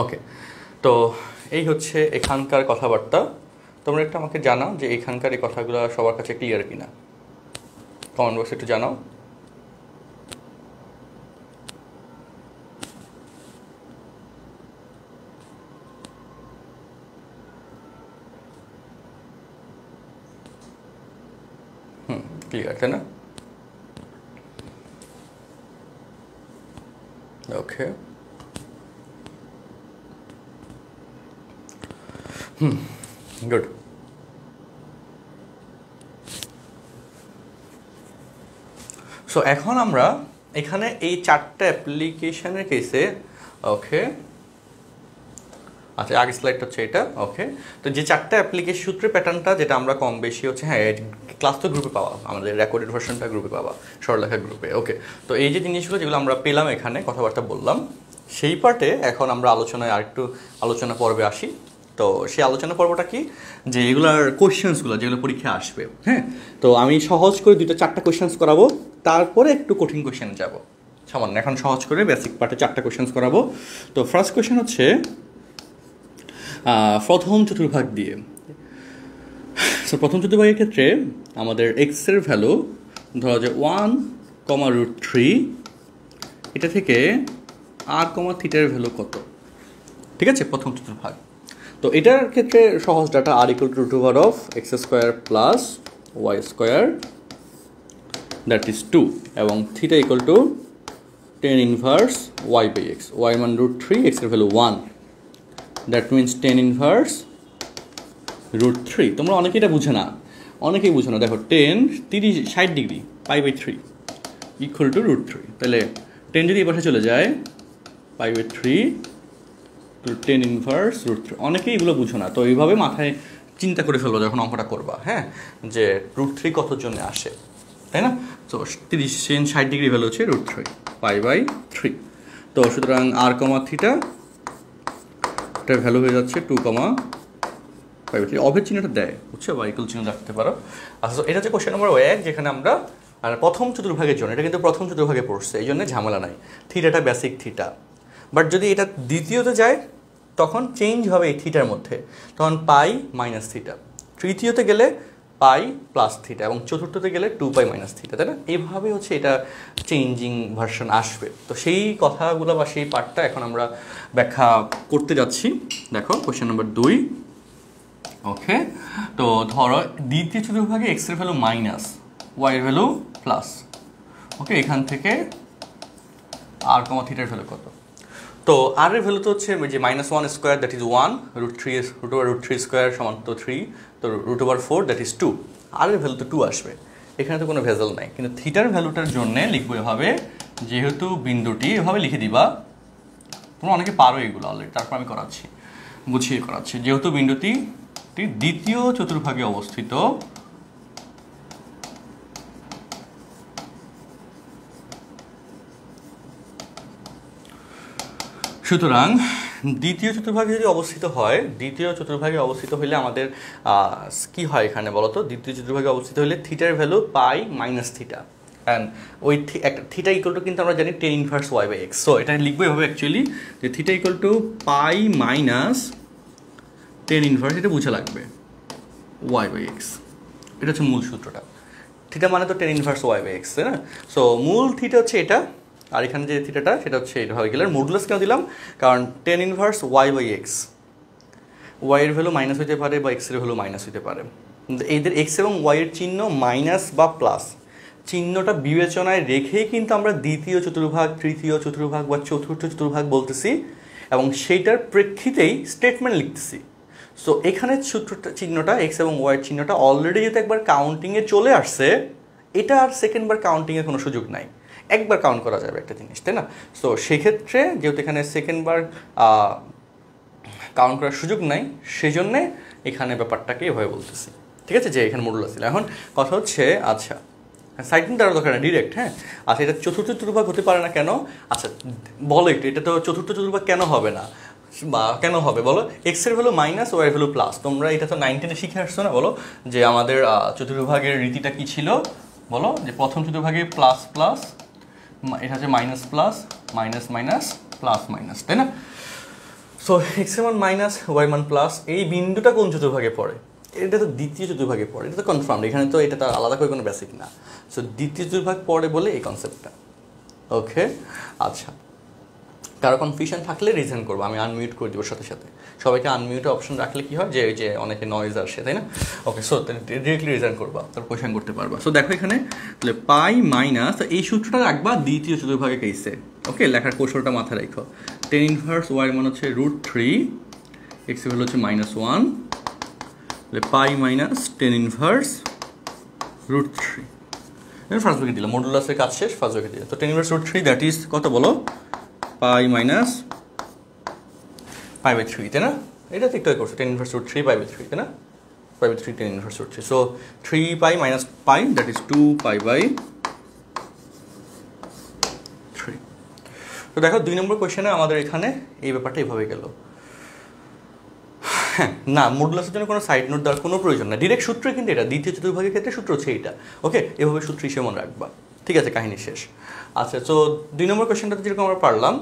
ওকে, তো এই হচ্ছে এখানকার কথাবার্তা। তোমরা একটু আমাকে জানাও যে এখানকার এই কথাগুলো সবার কাছে ক্লিয়ার কিনা, কমেন্ট বক্সে একটু জানাও। ক্লিয়ার, তাই না? ওকে, গুড। সো এখন আমরা এখানে এই 4টা অ্যাপ্লিকেশনের কেসে, ওকে, আচ্ছা আগের স্লাইডটা হচ্ছে এটা, ওকে। তো যে 4টা অ্যাপ্লিকেশন সূত্রের প্যাটার্নটা যেটা আমরা কম বেশি হচ্ছে, হ্যাঁ ক্লাস তো গ্রুপে পাওয়া, আমাদের রেকর্ডেড ভার্সনটা গ্রুপে পাওয়া, সরলরেখা গ্রুপে, ওকে। তো এই যে জিনিসগুলো যেগুলো আমরা পেলাম এখানে কথাবার্তা বললাম, সেই পার্টে এখন আমরা আলোচনায় আরেকটু আলোচনা পর্বে আসি। তো সেই আলোচনা পর্বটা কি, যে এগুলার কোয়েশ্চেন্সগুলো যেগুলো পরীক্ষা আসবে, হ্যাঁ। তো আমি সহজ করে 2-4টা কোয়েশ্চেন্স করাবো, তারপরে একটু কঠিন কোয়েশ্চেনে যাব সামান্য। এখন সহজ করে বেসিক পার্টে 4টা কোয়েশ্চেন্স করাবো। তো ফার্স্ট কোয়েশ্চেন হচ্ছে প্রথম চতুর্ভাগ দিয়ে। সো প্রথম চতুর্ভাগের ক্ষেত্রে আমাদের এক্সের ভ্যালু ধরা যায় 1, √3, এটা থেকে আর থিটার ভ্যালু কত, ঠিক আছে, প্রথম চতুর্ভাগ। তো এটার ক্ষেত্রে সহজ data, R = √x² plus y² that is 2, এবং theta tan inverse y/x, y মান √3, x এর value 1, that means tan inverse √3। তোমরা অনেকেই এটা বুঝে না, অনেকেই বুঝো না। দেখো 60 ডিগ্রি π/3 = √3, তাহলে 10 যদি এই পাশে চলে যায় π/3 tan ইনভার্স √3। অনেকেই এগুলো বুঝো না, তো এইভাবে মাথায় চিন্তা করে ফেলবো যখন অঙ্কটা করবা, হ্যাঁ, যে √3 কতর জন্য আসে, তাই না? তো 60 ডিগ্রি ভ্যালু হচ্ছে √3 π/3। তো সুতরাং r, থিটা এটার ভ্যালু হয়ে যাচ্ছে 2, π/3। অভেদ চিহ্নটা দেয়, বুঝছো, বা ইকুয়াল চিহ্ন রাখতে পারো। আচ্ছা, এটা হচ্ছে কোশ্চেন নম্বর 1, যেখানে আমরা প্রথম চতুর্ভাগের জন্য, এটা কিন্তু প্রথম চতুর্ভাগে পড়ছে, এই জন্য ঝামেলা নাই, থিটাটা বেসিক থিটা। বাট যদি এটা দ্বিতীয়তে যায় তখন চেঞ্জ হবে এই থিটার মধ্যে, তখন পাই মাইনাস থিটা, তৃতীয়তে গেলে পাই প্লাস থিটা, এবং চতুর্থতে গেলে 2 পাই মাইনাস থিটা, তাই না? এইভাবে হচ্ছে এটা চেঞ্জিং ভার্সন আসবে। তো সেই কথাগুলো বা সেই পার্টটা এখন আমরা ব্যাখ্যা করতে যাচ্ছি। দেখো কোশ্চেন নম্বর 2, ওকে। তো ধরো দ্বিতীয় চতুর্ভাগে এক্স এর ভ্যালু মাইনাস, ওয়াই এর ভ্যালু প্লাস, ওকে। এখান থেকে আর, থিটার ভ্যালু কত? তো আর এর ভ্যালু তো হচ্ছে যে -1² দ্যাট ইজ 1, √3² সমান তো 3, তো √4 দ্যাট ইজ 2। আর এর ভ্যালু তো 2 আসবে, এখানে তো কোনো ভেজাল নাই। কিন্তু থিটার ভ্যালুটার জন্য লিখবো এভাবে, যেহেতু বিন্দুটি এভাবে লিখে দিবা, তোমরা অনেকে পারো এগুলো অলরেডি, তারপর আমি করাচ্ছি, বুঝিয়ে করাচ্ছি। যেহেতু বিন্দুটি দ্বিতীয় চতুর্ভাগে অবস্থিত, সুতরাং দ্বিতীয় চতুর্ভাগে যদি অবস্থিত হয়, দ্বিতীয় চতুর্ভাগে অবস্থিত হলে আমাদের কি হয় এখানে বলো তো? দ্বিতীয় চতুর্ভাগে অবস্থিত হলে থিটার value pi minus theta, and ওই একটা থিটা ইকুয়াল টু কিন্তু আমরা জানি tan inverse Y by X. So এটা লিখবো এভাবে অ্যাকচুয়ালি, যে theta equal to pi minus tan inverse, এটা বুঝে লাগবে ওয়াই বাই এক্স। এটা হচ্ছে মূল সূত্রটা। থিটা মানে তো tan inverse Y by X, তাই না? সো মূল থিটা হচ্ছে এটা, আর এখানে যে থিটাটা সেটা হচ্ছে এটা হয়ে গেল। মডুলাস কেন দিলাম? কারণ tan inverse Y by X, Y এর ভ্যালু মাইনাস হতে পারে বা এক্স এর ভ্যালু মাইনাস হতে পারে। এদের এক্স এবং ওয়াই এর চিহ্ন মাইনাস বা প্লাস চিহ্নটা বিবেচনায় রেখেই কিন্তু আমরা দ্বিতীয় চতুর্ভাগ, তৃতীয় চতুর্ভাগ বা চতুর্থ চতুর্ভাগ বলতেছি, এবং সেইটার প্রেক্ষিতেই স্টেটমেন্ট লিখতেছি। সো এখানে সূত্রটা চিহ্নটা এক্স এবং ওয়াই চিহ্নটা অলরেডি যেহেতু একবার কাউন্টিংয়ে চলে আসছে, এটা আর সেকেন্ডবার কাউন্টিংয়ের কোনো সুযোগ নাই, একবার কাউন্ট করা যাবে একটা জিনিস, তাই না? সো সেক্ষেত্রে যেহেতু এখানে সেকেন্ডবার কাউন্ট করার সুযোগ নাই, সেই জন্যে এখানে ব্যাপারটাকে এভাবে বলতেছি, ঠিক আছে? যে এখানে মডুলাস ছিল। এখন কথা হচ্ছে, আচ্ছা সাইড নিতে আরও দরকার না, ডিরেক্ট। হ্যাঁ, আচ্ছা এটা চতুর্থ চতুর্ভাগ হতে পারে না কেন? আচ্ছা বলো একটু, এটা তো চতুর্থ চতুর্ভাগ কেন হবে না বা কেন হবে বলো? এক্সের value minus, Y value plus. তোমরা এটা তো 9-10 শিখে আসছো না? বলো যে আমাদের চতুর্ভাগের রীতিটা কী ছিল? বলো যে প্রথম চতুর্ভাগে প্লাস প্লাস, এটা হচ্ছে minus plus, minus minus, plus minus, তাই না? সো এক্সের মান মাইনাস, ওয়াই মান প্লাস, এই বিন্দুটা কোন চতুর্ভাগে পড়ে? এটা তো দ্বিতীয় চতুর্ভাগে পড়ে, এটা তো কনফার্ম, এখানে তো এটা তার আলাদা করে কোনো বেসিক না। সো দ্বিতীয় চতুর্ভাগ পড়ে বলে এই কনসেপ্টটা। ওকে, আচ্ছা কারো কনফিউশন থাকলে রিজন করবো, আমি আনমিউট করে দেবো সাথে সাথে। সবাইকে আনমিউটে অপশন রাখলে কি হয়, যে যে অনেকে নয়েজ আসে, তাই না? ওকে, সো ডিরেক্টলি রিজন করবা, তার কোয়েশ্চেন করতে পারবা। সো দেখো এখানে তাহলে পাই মাইনাস, এই সূত্রটা রাখবা দ্বিতীয় চতুর্ভাগে কেসে। ওকে, লেখার কৌশলটা মাথায় রাখো। টেন ইনভার্স ওয়াই মান হচ্ছে √3, এক্স ভ্যালু হচ্ছে -1, তাহলে পাই মাইনাস টেন ইনভার্স √3। ফার্স্ট ব্রেকে দিলাম, মডুলাসের কাজ শেষ, ফার্স্ট ব্রেকে দিলাম। তো টেন ইনভার্স √3 দ্যাট ইজ কত বলো? পাই মাইনাস পাই বাই 3, তাই না? এটা ঠিক করছে, টেন ইনভার্স √3 পাই বাই 3, তাই না? Pi by 3 tan inverse √3, so 3 pi minus pi that is 2 pi by 3। তো দেখো 2 নম্বর কোয়েশ্চেনে আমাদের এখানে এই ব্যাপারটা এইভাবে গেল। হ্যাঁ, না মডুলাসের জন্য কোনো সাইড নোট দেওয়ার কোনো প্রয়োজন না, ডিরেক্ট সূত্র কিন্তু এটা। দ্বিতীয় চতুর্ভাগের ক্ষেত্রে সূত্র হচ্ছে এইটা। ওকে, এভাবে সূত্র হিসেবে মনে রাখবা, ঠিক আছে? কাহিনী শেষ। আচ্ছা, তো 2 নম্বর কোয়েশ্চেনটাতে যেরকম আমরা পারলাম,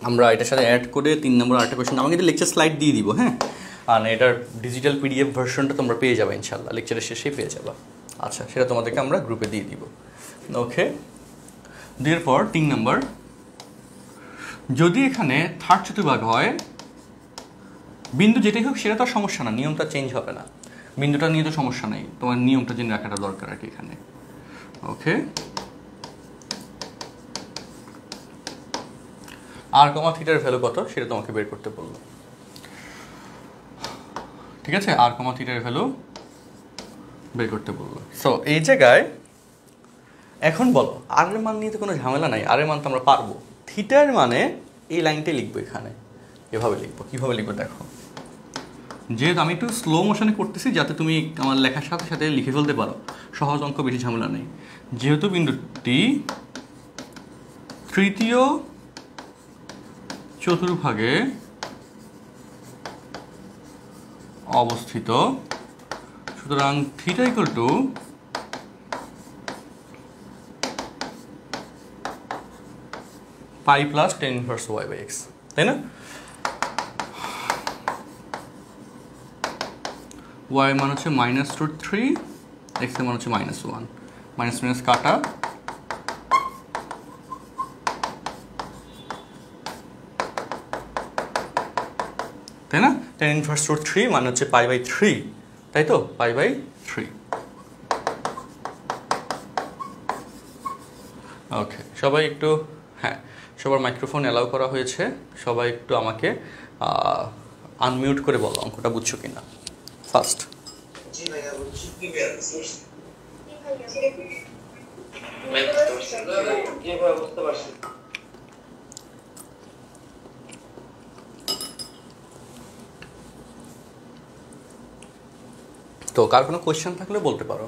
আমরা এটার সাথে অ্যাড করে 3 নম্বর আরেকটা কোয়েশ্চেন, আমাকে কিন্তু লেকচার স্লাইড দিয়ে দিব। হ্যাঁ, আর এটার ডিজিটাল পিডিএফ ভার্সনটা তোমরা পেয়ে যাবে ইনশাল্লাহ, লেকচারের শেষেই পেয়ে যাবা। আচ্ছা, সেটা তোমাদেরকে আমরা গ্রুপে দিয়ে দিব। ওকে, এরপর 3 নম্বর, যদি এখানে থার্ড চতুর্ভাগ হয়, বিন্দু যেটাই হোক সেটা তো সমস্যা না, নিয়মটা চেঞ্জ হবে না, বিন্দুটা নিয়ে তো সমস্যা নেই, তোমার নিয়মটা জেনে রাখাটা দরকার আর কি এখানে। ওকে, আর কমা থিটার ভ্যালু কত সেটা তোমাকে বের করতে বললো, ঠিক আছে? আর কমা থিটার ভ্যালু বের করতে বললো। সো এই জায়গায় এখন বলো, আর এর মান নিয়ে তো কোনো ঝামেলা নাই, আর এর মান তো আমরা পারবো। থিটার মানে এই লাইনটাই লিখবো এখানে, এভাবে লিখবো। কীভাবে লিখবো দেখো, যেহেতু আমি একটু স্লো মোশনে করতেছি যাতে তুমি আমার লেখার সাথে সাথে লিখে ফেলতে পারো, সহজ অঙ্ক, বেশি ঝামেলা নেই। যেহেতু বিন্দুটি তৃতীয় চতুর্ভাগে অবস্থিত, সুতরাং theta equal to pi plus tan inverse Y by X, তাই না? ওয়াই মান হচ্ছে -√3, এক্স এর মান হচ্ছে -1, মাইনাস মাইনাস কাটা, তাই না? টেন ইনভার্স √3 মানে হচ্ছে পাই বাই 3, তাই তো? পাই বাই 3। ওকে, সবাই একটু, হ্যাঁ সবার মাইক্রোফোন অ্যালাউ করা হয়েছে, সবাই একটু আমাকে আনমিউট করে বলো অঙ্কটা বুঝছো কিনা ফার্স্ট। জি ভাইয়া বুঝছি, কি বুঝতে পারছি। তো কার কোনো কোয়েশ্চেন থাকলে বলতে পারো।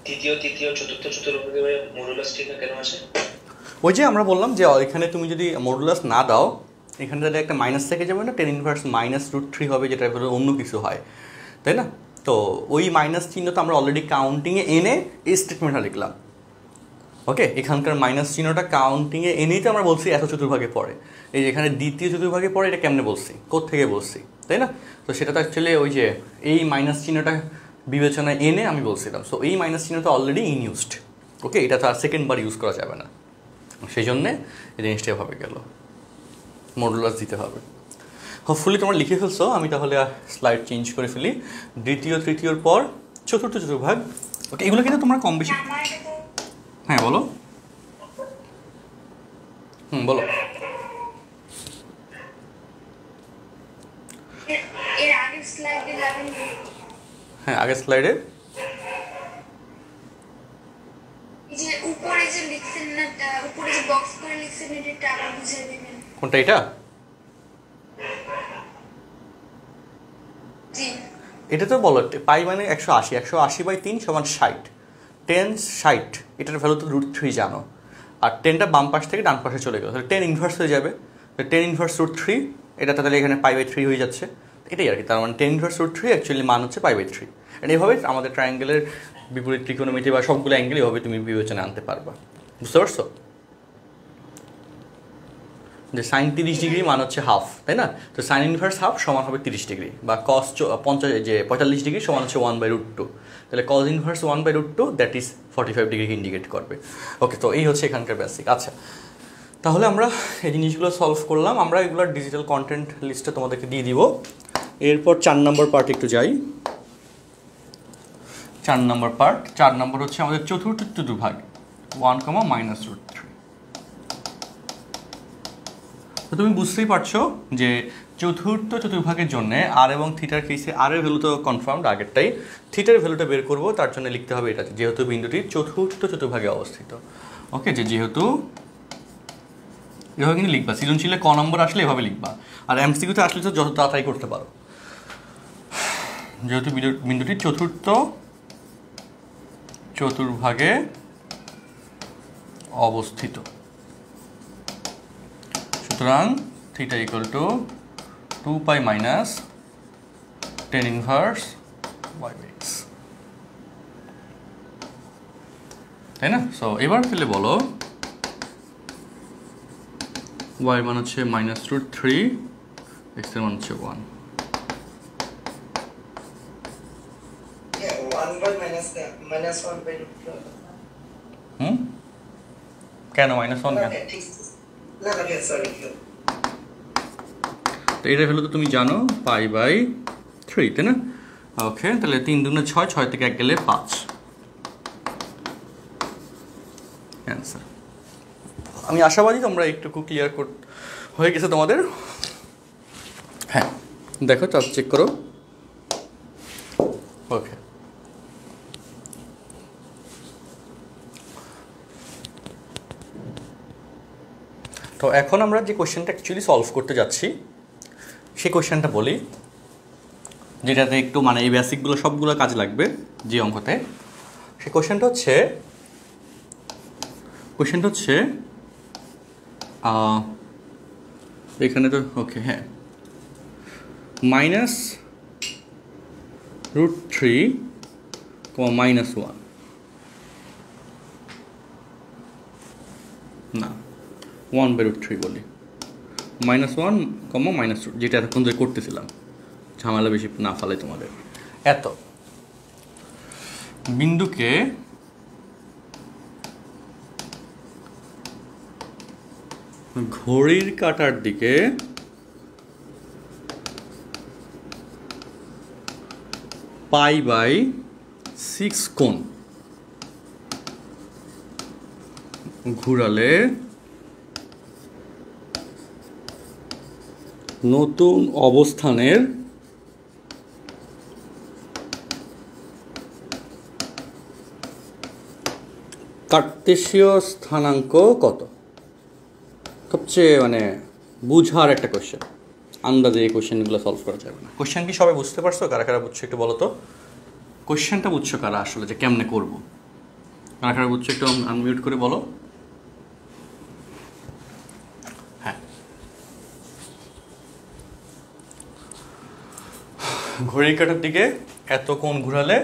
তৃতীয় চতুর্থ চতুর্ভাগে মডুলাস ঠিক কেন আসে? ওই যে আমরা বললাম যে এখানে তুমি যদি মডুলাস না দাও, এখানে তাহলে একটা মাইনাস থেকে যাবে না, tan inverse minus root three হবে, যেটা অন্য কিছু হয়, তাই না? তো ওই মাইনাস চিহ্ন তো আমরা অলরেডি কাউন্টিংয়ে এনে এই স্টেটমেন্টটা লিখলাম। ওকে, এখানকার মাইনাস চিহ্নটা কাউন্টিংয়ে এনেই তো আমরা বলছি এত চতুর্ভাগে পড়ে। এই যে এখানে দ্বিতীয় চতুর্ভাগে পড়ে, এটা কেমনে বলছি, কোত্থেকে বলছি, তাই না? তো সেটা তো অ্যাকচুয়ালি ওই যে এই মাইনাস চিহ্নটা বিবেচনায় এনে আমি বলছিলাম। সো এই মাইনাস চিহ্নটা অলরেডি ইনইউজড। ওকে, এটা তো আর সেকেন্ডবার ইউজ করা যাবে না, সেই জন্যে এই জিনিসটা এভাবে গেল, মডুলাস দিতে হবে। হোপফুলি তোমরা লিখে ফেলছো। আমি তাহলে স্লাইড চেঞ্জ করে ফেলি। দ্বিতীয় তৃতীয়র পর চতুর্থ চতুর্ভাগ। ওকে, এগুলো কিন্তু তোমরা কম বেশি, হ্যাঁ বলো, বলো। হ্যাঁ, আগের স্লাইডে কোনটা, এটা? এটা তো বলো, পাই মানে 180, 180/3 = 60, 10 60, এটার ভ্যালু তো রুট থ্রি জানো। আর 10টা বাম পাশ থেকে ডান পাশে চলে গেল, তাহলে 10 ইনভার্স হয়ে যাবে। 10 ইনভার্স রুট থ্রি, এটা তাহলে এখানে পাই/3 হয়ে যাচ্ছে, এটাই আর কি। তার মানে 10 ইনভার্স রুট থ্রি অ্যাকচুয়ালি মান হচ্ছে পাই/3। আর এইভাবে আমাদের ট্রায়াঙ্গেলের বিপরীত ত্রিকোণমিতি বা সবগুলো অ্যাঙ্গেল এভাবে তুমি বিবেচনা আনতে পারবা। বুঝতে পারছো? যে সাইন 30 ডিগ্রি মান হচ্ছে হাফ, তাই না? তো সাইন ইনভার্স হাফ সমান হবে 30 ডিগ্রি, বা কস 45 ডিগ্রি সমান হচ্ছে 1/√2। তাহলে কস ইনভার্স 1/√2 দ্যাট ইজ 45 ডিগ্রিকে ইন্ডিকেট করবে। ওকে, তো এই হচ্ছে এখানকার বেসিক। আচ্ছা, তাহলে আমরা এই জিনিসগুলো সলভ করলাম। আমরা এগুলোর ডিজিটাল কন্টেন্ট লিস্টে তোমাদেরকে দিয়ে দিব। এরপর 4 নম্বর পার্ট একটু যাই। 4 নম্বর পার্ট, 4 নম্বর হচ্ছে আমাদের চতুর্থ চতুর্ভাগ 1, -√3। তো তুমি বুঝতেই পারছো যে চতুর্থ চতুর্ভাগের জন্য আর এবং থিটার কেসে আর এর ভ্যালু তো কনফার্মড আগেরটাই, থিটার ভ্যালুটা বের করবো, তার জন্য লিখতে হবে এটা, যেহেতু বিন্দুটি চতুর্থ চতুর্ভাগে অবস্থিত। ওকে, যে যেহেতু এভাবে কিন্তু লিখবা, সৃজনশীলে ক নম্বর আসলে এভাবে লিখবা, আর এমসিকিউতে আসলে তো যত তাড়াতাড়ি করতে পারো। যেহেতু বিন্দুটি চতুর্থ চতুর্ভাগে অবস্থিত, সুতরাং theta equal two 2π - 10 inverse y/x, তাই না? সো এবার তাহলে বলো y মান হচ্ছে -√3, x এর মান হচ্ছে 1। কেন -1 কেন? তো এটা হলো তো তুমি জানো π/3, তাই না? ওকে, তাহলে 3 দুগুণে 6, 6 থেকে 1 গেলে 5, অ্যান্সার। আমি আশাবাদী তোমরা একটু ক্লিয়ার হয়ে গেছে তোমাদের। হ্যাঁ, দেখো, চেক করো। ওকে, তো এখন আমরা যে কোশ্চেনটা অ্যাকচুয়ালি সলভ করতে যাচ্ছি সেই কোশ্চেনটা বলি, যেটাতে একটু মানে এই বেসিকগুলো সবগুলো কাজে লাগবে যে অঙ্কতে। সেই কোশ্চেনটা হচ্ছে এখানে তো ওকে, হ্যাঁ, -√3, -1, না 1/√3 বলি, -1, -2, যেটা এতক্ষণ ধরে করতেছিলাম, ঝামেলা বেশি না ফালে তোমাদের। এত বিন্দুকে ঘড়ির কাঁটার দিকে π/6 কোণ ঘুরালে নতুন অবস্থানের কার্তেশীয় স্থানাঙ্ক কত? সবচেয়ে মানে বুঝার একটা কোশ্চেন, আন্দাজে এই কোশ্চেনগুলো সলভ করা যাবে না। কোশ্চেন কি সবাই বুঝতে পারছো? কারা কারা বুঝছো একটু বলো তো। কোশ্চেনটা বুঝছো কারা আসলে, যে কেমনে করবো? কারা কারা বুঝছো একটু আনমিউট করে বলো। ঘড়ির কাঁটার দিকে এত কোণ ঘোরালে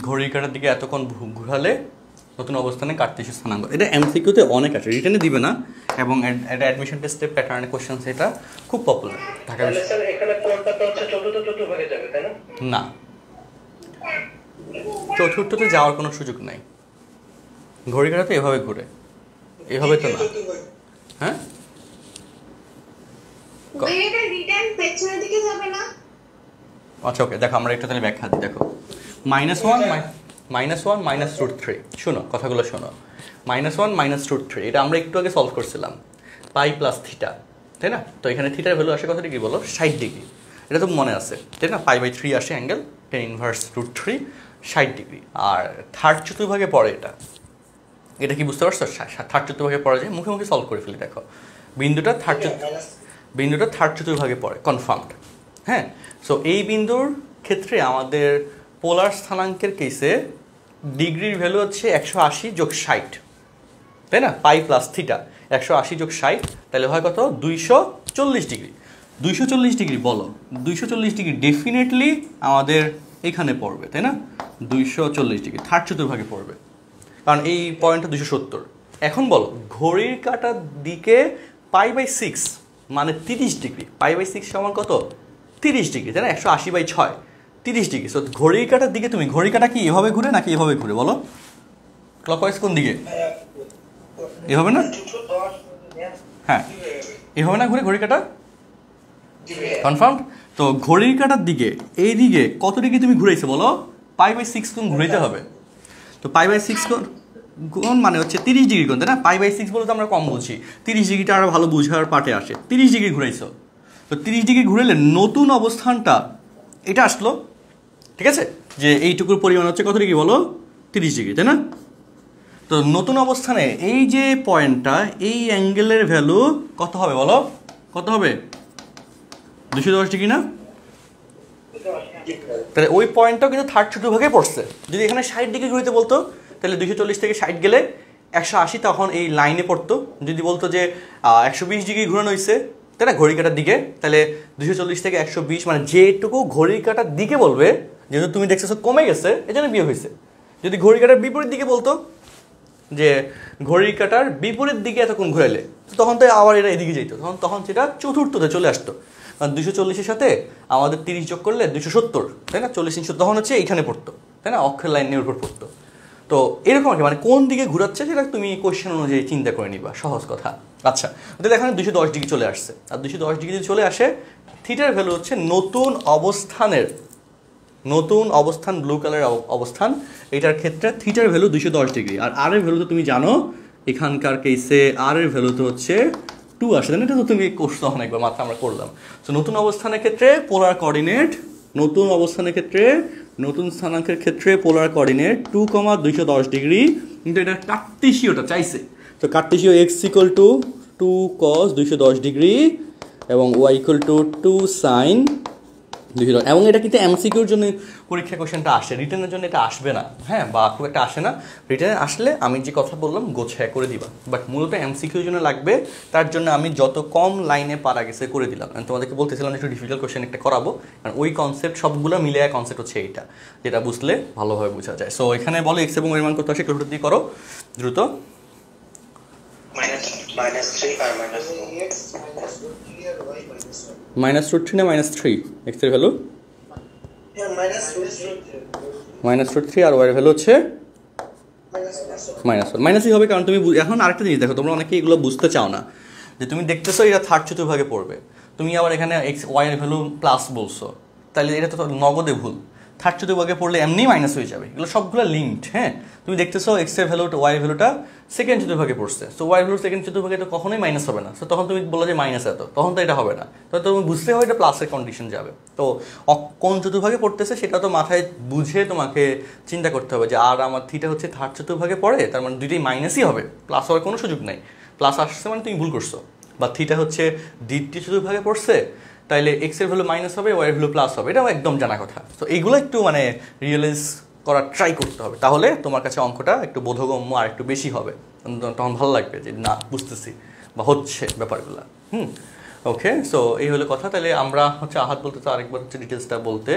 ঘড়ির কাঁটার দিকে এত কোণ ঘোরালে নতুন অবস্থানে কার্তেশীয় স্থানাঙ্ক। এটা এমসিকিউতে অনেক আছে, রিটেনে দিবে না, এবং এটা অ্যাডমিশন টেস্টে প্যাটার্নের কোশ্চেন, এটা খুব পপুলার ঢাকা না। চতুর্থতে যাওয়ার কোনো সুযোগ নাই, ঘড়ি কাঁটা তো এভাবে ঘুরে, এভাবে তো না। হ্যাঁ আচ্ছা ওকে, দেখো আমরা একটা তাহলে ব্যাখ্যা দিই। দেখো -1 -√3, শোনো কথাগুলো শোনো। -1 -√3 এটা আমরা একটু আগে সলভ করছিলাম, পাই প্লাস থিটা, তাই না? তো এখানে থিটার ভ্যালু আসে কত ডিগ্রি বলো? 60 ডিগ্রি। এটা তো মনে আছে, তাই না? π/3 আসে অ্যাঙ্গেল tan ইনভার্স √3 60 ডিগ্রি। আর থার্ড চতুর্ভাগে পড়ে এটা, এটা কি বুঝতে পারছো? থার্ড চতুর্ভাগে পড়ে যায়, মুখে মুখে সলভ করে ফেলি। দেখো বিন্দুটা থার্ড চতুর্ভাগে পড়ে, কনফার্মড। হ্যাঁ, সো এই বিন্দুর ক্ষেত্রে আমাদের পোলার স্থানাঙ্কের কেসে ডিগ্রির ভ্যালু হচ্ছে 180 + 60, তাই না? পাই প্লাস থিটা 180 + 60, তাহলে হয় কত? 240 ডিগ্রি। 240 ডিগ্রি বলো, 240 ডিগ্রি ডেফিনেটলি আমাদের এখানে পড়বে, তাই না? 240 ডিগ্রি থার্ড চতুর্ভাগে পড়বে, কারণ এই পয়েন্টটা 270। এখন বলো ঘড়ির কাঁটার দিকে π/6 মানে 30 ডিগ্রি, π/6 সমান কত? 30 ডিগ্রি, তাই না? 180/6 30 ডিগ্রি। সো ঘড়ির কাঁটার দিকে তুমি, ঘড়ির কাঁটা কি এভাবে ঘুরে নাকি এভাবে ঘুরে বলো? ক্লকওয়াইজ কোন দিকে? এভাবে না? হ্যাঁ এভাবে না ঘুরে ঘড়ির কাঁটা, কনফার্ম? তো ঘড়ির কাঁটার দিকে এই দিকে কত ডিগ্রি তুমি ঘুরাইছো বলো? π/6 কোণ ঘুরাইতে হবে। তো π/6 কোণ মানে হচ্ছে 30 ডিগ্রি কোণ, তাই না? π/6 বলে তো আমরা কম বুঝি, 30 ডিগ্রিটা আরো ভালো বুঝার পার্টে আসে। 30 ডিগ্রি ঘুরাইছো, তো 30 ডিগ্রি ঘুরাইলে নতুন অবস্থানটা এটা আসলো, ঠিক আছে? যে এইটুকুর পরিমাণ হচ্ছে কত ডিগ্রি বলো? 30 ডিগ্রি, তাই না? তো নতুন অবস্থানে এই যে পয়েন্টটা, এই অ্যাঙ্গেলের ভ্যালু কত হবে বলো? কত হবে? 210 ডিগ্রি না? তাহলে ওই পয়েন্টটাও কিন্তু থার্ড চতুর্ভাগে পড়ছে। যদি এখানে 60 ডিগ্রি ঘুরতে বলতো তাহলে 240 থেকে 60 গেলে 180 তখন এই লাইনে পড়তো। যদি বলতো যে 120 ডিগ্রি ঘুরানো হয়েছে, তাই না, ঘড়ি কাটার দিকে, তাহলে 240 থেকে 120 মানে যেটুকু ঘড়ি কাটার দিকে বলবে, যেহেতু তুমি দেখছো কমে গেছে এজন্য বিয়োগ হয়েছে। যদি ঘড়ি কাটার বিপরীত দিকে বলতো যে ঘড়ির কাটার বিপরীত দিকে এতক্ষণ ঘুরাইলে, তখন তো আবার এটা এদিকে যেত, তখন সেটা চতুর্থতে চলে আসতো। কারণ 240-এর সাথে আমাদের 30 যোগ করলে 270, তাই না? 40 তখন হচ্ছে এইখানে পড়তো, তাই না? অক্ষের লাইনের উপর পড়তো। তো এরকম আর কি, মানে কোন দিকে ঘুরাচ্ছে সেটা তুমি কোয়েশ্চেন অনুযায়ী চিন্তা করে নিবা, সহজ কথা। আচ্ছা, তাহলে এখানে 210 ডিগ্রি চলে আসছে, আর 210 ডিগ্রি যদি চলে আসে, থিটার ভ্যালু হচ্ছে নতুন অবস্থান ব্লু কালার অবস্থান, এটার ক্ষেত্রে থিটার ভ্যালু 210 ডিগ্রি। আর আর এর ভ্যালু তো তুমি জানো, এখানকার কেসে আর এর ভ্যালু তো হচ্ছে 2 আসে, তাই না? এটা তো তুমি করছো অনেকবার, মাত্র আমরা করলাম। তো নতুন অবস্থানের ক্ষেত্রে পোলার কোঅর্ডিনেট, নতুন স্থানাঙ্কের ক্ষেত্রে পোলার কোঅর্ডিনেট 2,210 ডিগ্রি, কিন্তু এটা কার্টেসীয়টা চাইছে। তো কার্টেসীয় x = 2 cos 210 ডিগ্রি এবং y = 2 sin 210, এবং এটা কিন্তু এমসিকিউর জন্য পরীক্ষা কোশ্চেনটা আসে, রিটেনের জন্য এটা আসবে না। হ্যাঁ, বা খুব একটা আসে না। রিটেনে আসলে আমি যে কথা বললাম গোছায় করে দিবা, বাট মূলত এমসিকিউর জন্য লাগবে। তার জন্য আমি যত কম লাইনে পারা গেছে করে দিলাম। আমি তোমাদেরকে বলতেছিলাম একটু ডিফিকাল্ট কোশ্চেন একটা করাবো, কারণ ওই কনসেপ্ট সবগুলো মিলে কনসেপ্ট হচ্ছে এইটা, যেটা বুঝলে ভালোভাবে বোঝা যায়। সো এখানে বলো এক্স এবং এর মান কত আসে, একটু দিয়ে করো দ্রুত। -√3 না -3 এক্স এর ভ্যালু? -√3 আর ওয়াই এর ভ্যালু হচ্ছে -1। মাইনাসই হবে, কারণ তুমি এখন আরেকটা জিনিস দেখো, তোমরা অনেকে এগুলো বুঝতে চাও না, যে তুমি দেখতেছো এটা থার্ড চতুর্ভাগে পড়বে, তুমি আবার এখানে এক্স ওয়াই এর ভ্যালু প্লাস বলছো, তাহলে এটা তো নগদে ভুল। থার্ড চতুর্ভাগে পড়লে এমনি মাইনাস হয়ে যাবে, এগুলো সবগুলো লিঙ্কড। হ্যাঁ, তুমি দেখতেছো এক্স এর ভ্যালুটা ওয়াই এর ভ্যালুটা সেকেন্ড চতুর্ভাগে পড়ছে, সো ওয়াই ভ্যালু সেকেন্ড চতুর্ভাগে তো কখনোই মাইনাস হবে না। সো তখন তুমি বলো যে মাইনাস এত, তখন তো এটা হবে না, তো তুমি বুঝতে হবে এটা প্লাসের কন্ডিশন যাবে। তো কোন চতুর্ভাগে পড়তেছে সেটা তো মাথায় বুঝে তোমাকে চিন্তা করতে হবে, যে আর আমার থিটা হচ্ছে থার্ড চতুর্ভাগে পড়ে, তার মানে দুইটাই মাইনাসই হবে, প্লাস হওয়ার কোনো সুযোগ নাই। প্লাস আসছে মানে তুমি ভুল করছো। বা থিটা হচ্ছে দ্বিতীয় চতুর্ভাগে পড়ছে, তাইলে এক্স এর ভ্যালু মাইনাস হবে, ওয়াই এর ভ্যালু প্লাস হবে, এটাও একদম জানা কথা। তো এইগুলো একটু মানে রিয়েলাইজ করার ট্রাই করতে হবে, তাহলে তোমার কাছে অঙ্কটা একটু বোধগম্য আর একটু বেশি হবে, তখন ভালো লাগবে যে না বুঝতেছি বা হচ্ছে ব্যাপারগুলো। ওকে, সো এই হলো কথা। তাহলে আমরা হচ্ছে আহাত বলতে তো আরেকবার হচ্ছে ডিটেলসটা বলতে।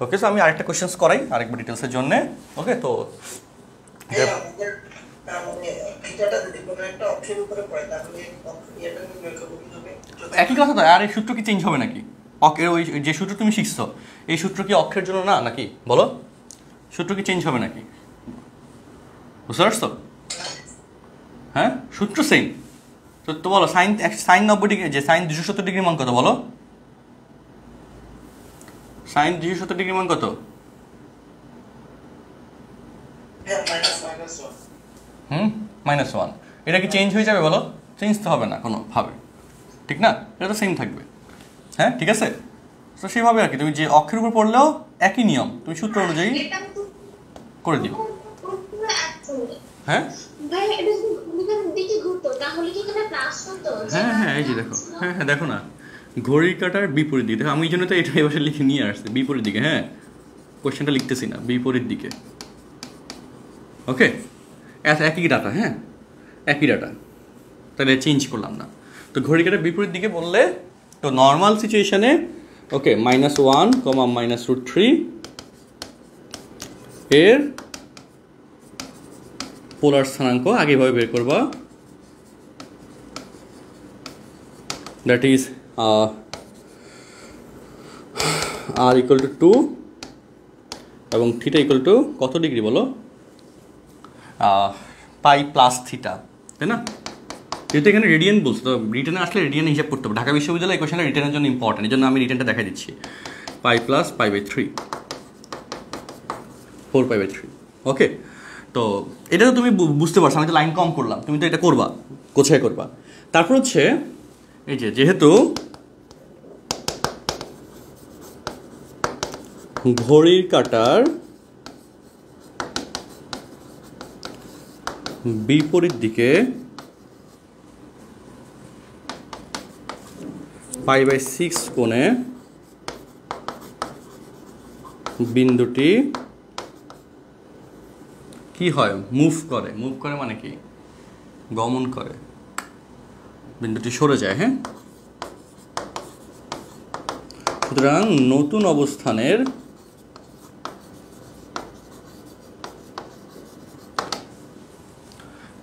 ওকে, সো আমি আরেকটা কোয়েশ্চেন্স করাই আরেকবার ডিটেলসের জন্য। ওকে, তো একই কথা তো, আর এই সূত্র কি চেঞ্জ হবে নাকি? অক্ষের ওই যে সূত্র তুমি শিখছো, এই সূত্র কি অক্ষের জন্য না নাকি? বলো, সূত্র কি চেঞ্জ হবে নাকি? বুঝতে পারছো? হ্যাঁ, সূত্র সেম। তো বলো সাইন 90 ডিগ্রি, যে সাইন 270 ডিগ্রি মান কত বলো? সাইন 270 ডিগ্রি মান কত? -1। এটা কি চেঞ্জ হয়ে যাবে বলো? চেঞ্জ তো হবে না কোনোভাবে, ঠিক না? এটা তো সেম থাকবে। হ্যাঁ, ঠিক আছে। তো সেইভাবে আর কি, তুমি যে অক্ষের উপর পড়লেও একই নিয়ম, তুমি সূত্র অনুযায়ী করে দিও। হ্যাঁ হ্যাঁ হ্যাঁ, এই যে দেখো, হ্যাঁ হ্যাঁ দেখো না, ঘড়ির কাঁটার বিপরীত দিকে। আমি এই জন্য তো এটা এবার লিখে নিয়ে আসছি, বিপরীত দিকে। হ্যাঁ, কোশ্চেনটা লিখতেছি না, বিপরীত দিকে। ওকে, একই ডাটা। হ্যাঁ, একই ডাটা, তাহলে চেঞ্জ করলাম না। তো ঘড়ির কাঁটার বিপরীত দিকে বললে তো নর্মাল সিচুয়েশনে ওকে -1, -√3 এর পোলার স্থানাঙ্ক আগেভাবে বের করবা। দ্যাট ইজ r = 2 এবং থিটা = কত ডিগ্রি বলো? π+θ, তাই না? যেহেতু এখানে রেডিয়ান বলছো, তো রিটেনে আসলে রেডিয়ান হিসাব করতে হবে। ঢাকা বিশ্ববিদ্যালয় এই কোশ্চেনটা রিটেনের জন্য ইম্পর্টেন্ট, এই জন্য আমি রিটেনটা দেখা দিচ্ছি। π+π/3, 4π/3। ওকে, তো এটা তো তুমি বুঝতে পারছো, আমি তো লাইন কম করলাম, তুমি তো এটা করবা, গোছায় করবা। তারপর হচ্ছে এই যে যেহেতু ঘড়ির কাঁটার বিপরীত দিকে π/6 কোণে বিন্দুটি কি হয়? মুভ করে। মুভ করে মানে কি? গমন করে, বিন্দুটি সরে যায়। হ্যাঁ, সুতরাং নতুন অবস্থানের